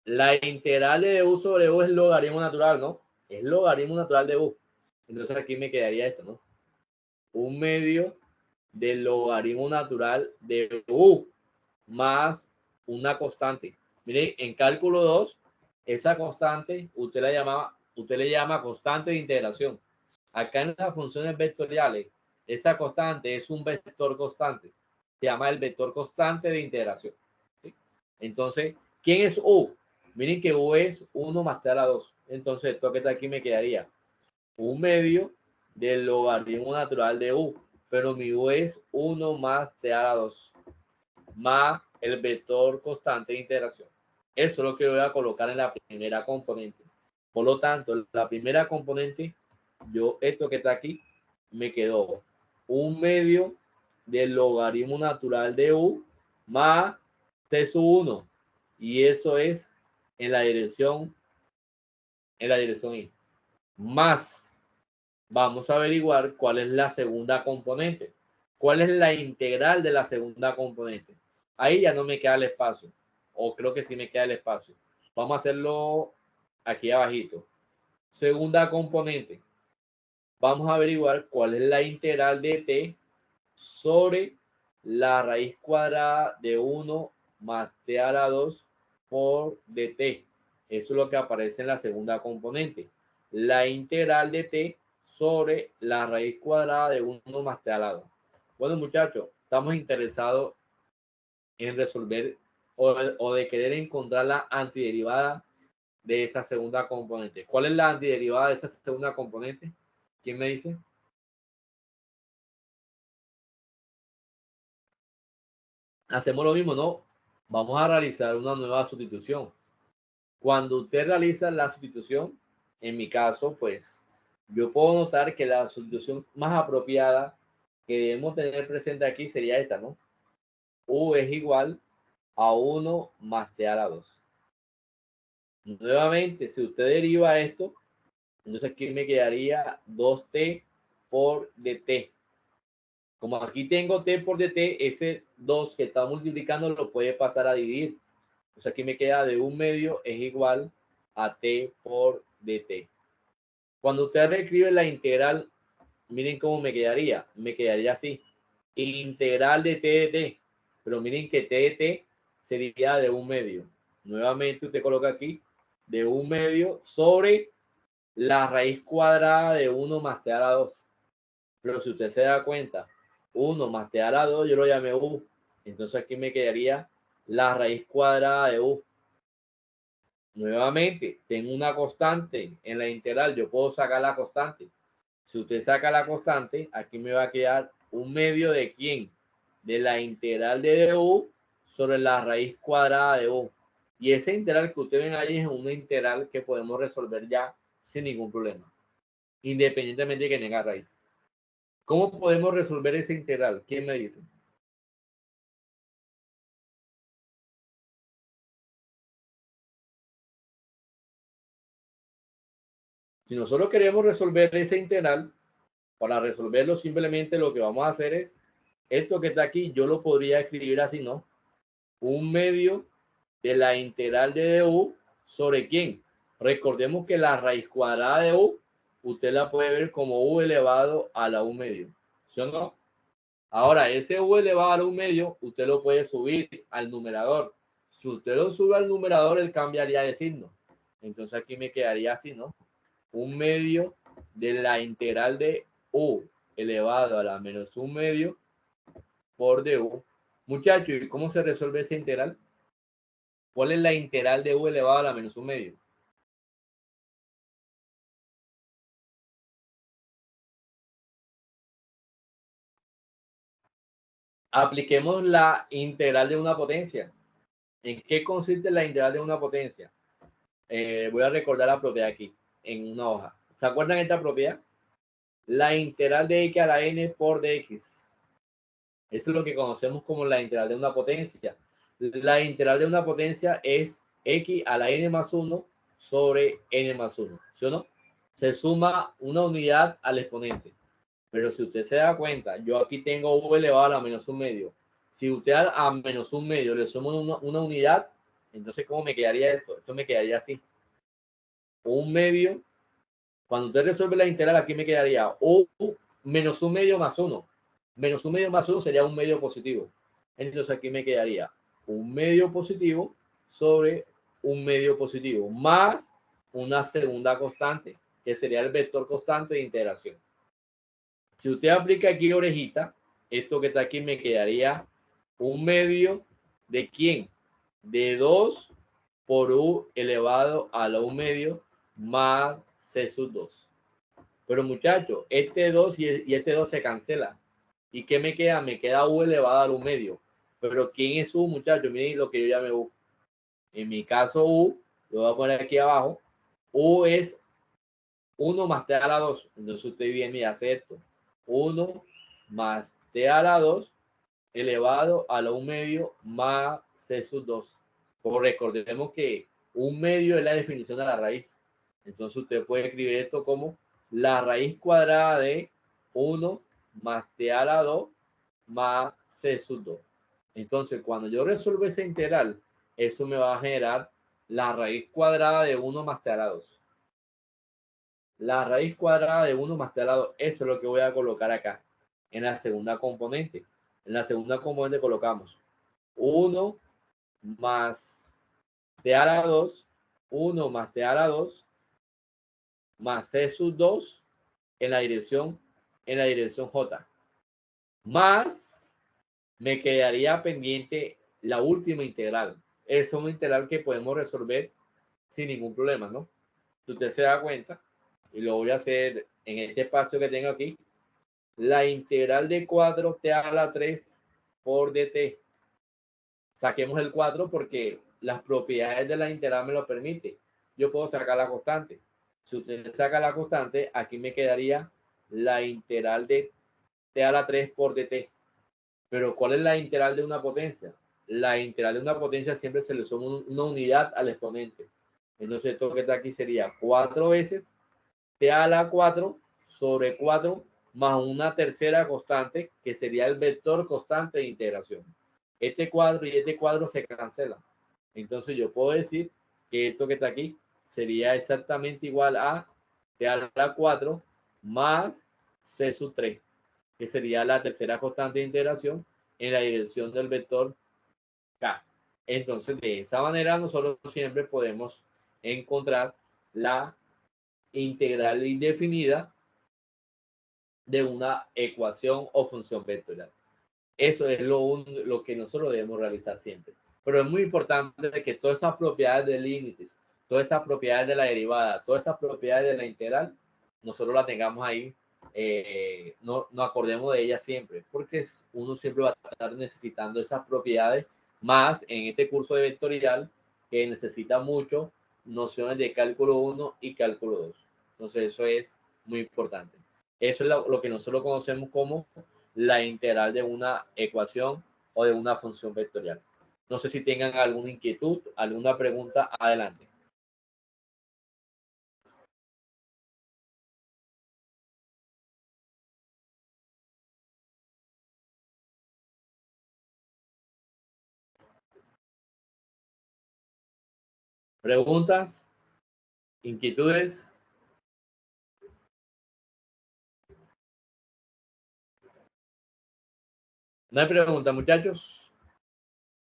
La integral de u sobre u es logaritmo natural, ¿no? Es logaritmo natural de u. Entonces aquí me quedaría esto, ¿no? Un medio del logaritmo natural de u más una constante. Mire, en cálculo 2, esa constante usted le llama constante de integración. Acá en las funciones vectoriales, esa constante es un vector constante. Se llama el vector constante de integración. ¿Sí? Entonces, ¿quién es u? Miren que u es 1 más t a la 2. Entonces, esto que está aquí me quedaría un medio del logaritmo natural de u. Pero mi u es 1 más t a la 2 más el vector constante de integración. Eso es lo que voy a colocar en la primera componente. Por lo tanto, la primera componente, esto que está aquí, me quedó un medio del logaritmo natural de u más t sub 1. Y eso es en la dirección y. Más, vamos a averiguar cuál es la segunda componente. ¿Cuál es la integral de la segunda componente? Ahí ya no me queda el espacio. O creo que sí me queda el espacio. Vamos a hacerlo aquí abajito. Segunda componente. Vamos a averiguar cuál es la integral de t sobre la raíz cuadrada de 1 más t a la 2 por dt. Eso es lo que aparece en la segunda componente. La integral de t sobre la raíz cuadrada de 1 más t a la 2. Bueno, muchachos, estamos interesados en resolver o de querer encontrar la antiderivada de esa segunda componente. ¿Cuál es la antiderivada de esa segunda componente? ¿Quién me dice? Hacemos lo mismo, ¿no? Vamos a realizar una nueva sustitución. Cuando usted realiza la sustitución, en mi caso, pues yo puedo notar que la sustitución más apropiada que debemos tener presente aquí sería esta, ¿no? U es igual a 1 más t a la 2. Nuevamente, si usted deriva esto, entonces aquí me quedaría 2t por dt. Como aquí tengo t por dt, ese 2 que está multiplicando lo puede pasar a dividir. Entonces aquí me queda de 1 medio es igual a t por dt. Cuando usted reescribe la integral, miren cómo me quedaría. Me quedaría así. Integral de t de t. Pero miren que t de t sería de 1 medio. Nuevamente usted coloca aquí de 1 medio sobre la raíz cuadrada de 1 más t a la 2. Pero si usted se da cuenta, 1 más t a la 2 yo lo llamé u. Entonces aquí me quedaría la raíz cuadrada de u. Nuevamente, tengo una constante en la integral, yo puedo sacar la constante. Si usted saca la constante, aquí me va a quedar un medio de ¿quién? De la integral de du sobre la raíz cuadrada de u. Y esa integral que ustedes ven ahí es una integral que podemos resolver ya sin ningún problema, independientemente de que tenga raíz. ¿Cómo podemos resolver esa integral? ¿Quién me dice? Si nosotros queremos resolver esa integral, para resolverlo simplemente lo que vamos a hacer es, esto que está aquí, yo lo podría escribir así, ¿no? Un medio de la integral de du sobre ¿quién? Recordemos que la raíz cuadrada de u, usted la puede ver como u elevado a la u medio, ¿sí o no? Ahora, ese u elevado a la u medio, usted lo puede subir al numerador. Si usted lo sube al numerador, él cambiaría de signo. Entonces aquí me quedaría así, ¿no? Un medio de la integral de u elevado a la menos un medio por du. Muchachos, ¿y cómo se resuelve esa integral? ¿Cuál es la integral de u elevado a la menos un medio? Apliquemos la integral de una potencia. ¿En qué consiste la integral de una potencia? Voy a recordar la propiedad aquí, en una hoja. ¿Se acuerdan de esta propiedad? La integral de x a la n por dx. Eso es lo que conocemos como la integral de una potencia. La integral de una potencia es x a la n más 1 sobre n más 1. ¿Sí o no? Se suma una unidad al exponente. Pero si usted se da cuenta, yo aquí tengo u elevado a la menos un medio. Si usted a menos un medio le suma una unidad, entonces ¿cómo me quedaría esto? Esto me quedaría así. Un medio. Cuando usted resuelve la integral, aquí me quedaría u menos un medio más 1. Menos un medio más 1 sería un medio positivo. Entonces aquí me quedaría un medio positivo sobre un medio positivo más una segunda constante, que sería el vector constante de integración. Si usted aplica aquí orejita, esto que está aquí me quedaría un medio de ¿quién? De 2 por u elevado a la u medio más c sub 2. Pero muchachos, este 2 y este 2 se cancela. ¿Y qué me queda? Me queda u elevado a la u medio. Pero ¿quién es u, muchachos? Miren lo que yo llame u. En mi caso u, lo voy a poner aquí abajo. U es 1 más t a la 2. Entonces usted viene y hace esto. 1 más t a la 2 elevado a la 1 medio más c sub 2. Como recordemos que 1 medio es la definición de la raíz. Entonces usted puede escribir esto como la raíz cuadrada de 1 más t a la 2 más c sub 2. Entonces cuando yo resuelvo esa integral, eso me va a generar la raíz cuadrada de 1 más t a la 2. La raíz cuadrada de 1 más t a la 2. Eso es lo que voy a colocar acá en la segunda componente. En la segunda componente colocamos 1 más t a la 2, 1 más t a la 2, más c sub 2 en la dirección J. Más me quedaría pendiente la última integral. Es una integral que podemos resolver sin ningún problema, ¿no? Si usted se da cuenta, y lo voy a hacer en este espacio que tengo aquí, la integral de 4t a la 3 por dt. Saquemos el 4 porque las propiedades de la integral me lo permiten. Yo puedo sacar la constante. Si usted saca la constante, aquí me quedaría la integral de t a la 3 por dt. Pero ¿cuál es la integral de una potencia? La integral de una potencia siempre se le suma una unidad al exponente. Entonces esto que está aquí sería 4 veces t a la 4 sobre 4 más una tercera constante que sería el vector constante de integración. Este cuadro y este cuadro se cancelan. Entonces yo puedo decir que esto que está aquí sería exactamente igual a t a la 4 más c sub 3, que sería la tercera constante de integración en la dirección del vector k. Entonces de esa manera nosotros siempre podemos encontrar la integral indefinida de una ecuación o función vectorial. Eso es lo que nosotros debemos realizar siempre. Pero es muy importante que todas esas propiedades de límites, todas esas propiedades de la derivada, todas esas propiedades de la integral, nosotros las tengamos ahí, no acordemos de ellas siempre, porque uno siempre va a estar necesitando esas propiedades, más en este curso de vectorial, que necesita mucho nociones de cálculo 1 y cálculo 2. Entonces eso es muy importante. Eso es lo que nosotros conocemos como la integral de una ecuación o de una función vectorial. No sé si tengan alguna inquietud, alguna pregunta, adelante. ¿Preguntas? ¿Inquietudes? ¿No hay pregunta, muchachos?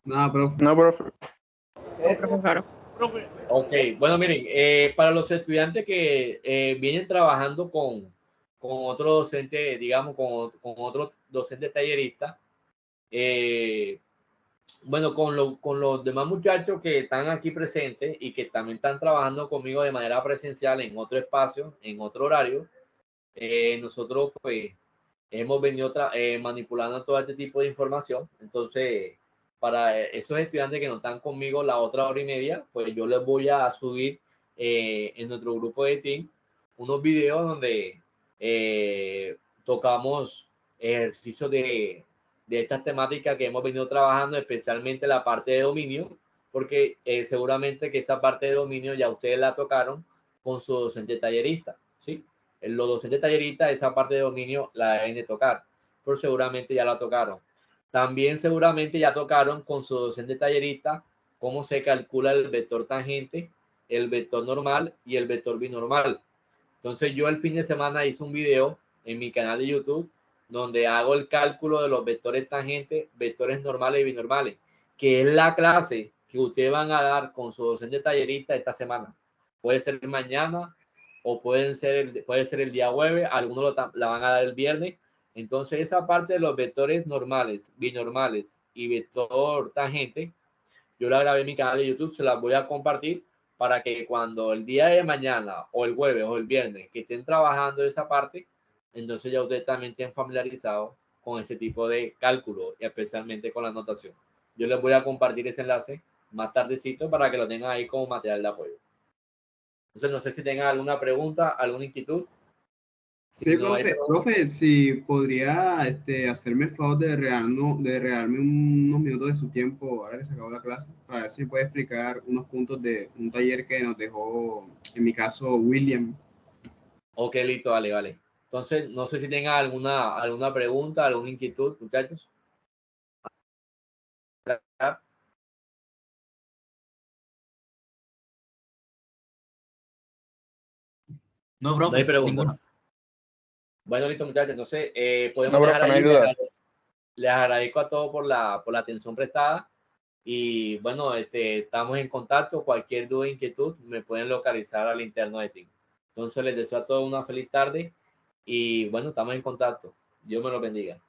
Nada, profe. No, profe. Profe, claro. Ok, bueno, miren, para los estudiantes que vienen trabajando con otro docente, digamos, con otro docente tallerista, bueno, con los demás muchachos que están aquí presentes y que también están trabajando conmigo de manera presencial en otro espacio, en otro horario, nosotros pues hemos venido manipulando todo este tipo de información. Entonces, para esos estudiantes que no están conmigo la otra hora y media, pues yo les voy a subir en nuestro grupo de Team unos videos donde tocamos ejercicios de estas temáticas que hemos venido trabajando, especialmente la parte de dominio, porque seguramente que esa parte de dominio ya ustedes la tocaron con su docente tallerista, ¿sí? Los docentes talleristas, esa parte de dominio la deben de tocar, pero seguramente ya la tocaron. También seguramente ya tocaron con su docente tallerista cómo se calcula el vector tangente, el vector normal y el vector binormal. Entonces yo el fin de semana hice un video en mi canal de YouTube donde hago el cálculo de los vectores tangentes, vectores normales y binormales, que es la clase que ustedes van a dar con su docente tallerista esta semana. Puede ser mañana o puede ser el día jueves, algunos la van a dar el viernes. Entonces esa parte de los vectores normales, binormales y vector tangente, yo la grabé en mi canal de YouTube, se las voy a compartir para que cuando el día de mañana o el jueves o el viernes que estén trabajando esa parte, entonces ya ustedes también estén familiarizados con ese tipo de cálculo y especialmente con la notación. Yo les voy a compartir ese enlace más tardecito para que lo tengan ahí como material de apoyo. Entonces no sé si tengan alguna pregunta, alguna inquietud. Sí, No hay profe, si podría hacerme el favor de regalarme unos minutos de su tiempo ahora que se acabó la clase, para ver si me puede explicar unos puntos de un taller que nos dejó, en mi caso, William. Ok, listo, vale. Entonces, no sé si tengan alguna pregunta, alguna inquietud, muchachos. No, No hay profe, preguntas. ninguna. Bueno, listo, muchachos. Entonces, podemos No, dejar profe, no ahí. hay duda. Les agradezco a todos por la atención prestada. Y bueno, estamos en contacto. Cualquier duda, inquietud, me pueden localizar al interno de Team. Entonces, les deseo a todos una feliz tarde. Y bueno, estamos en contacto. Dios me lo bendiga.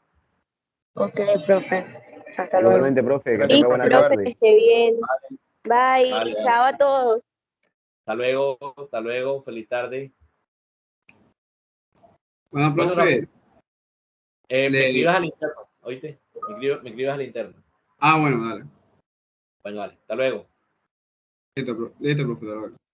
Ok, profe. Hasta luego. Igualmente, profe, que Gracias, tenga Y buena profe, tarde. que esté bien. Bye. Vale. Chao a todos. Hasta luego. Feliz tarde. Bueno, Bueno, profe, me escribas al interno, ¿oíste? Me escribas al interno. bueno, dale. Bueno, vale. Hasta luego. Listo, profe, hasta luego.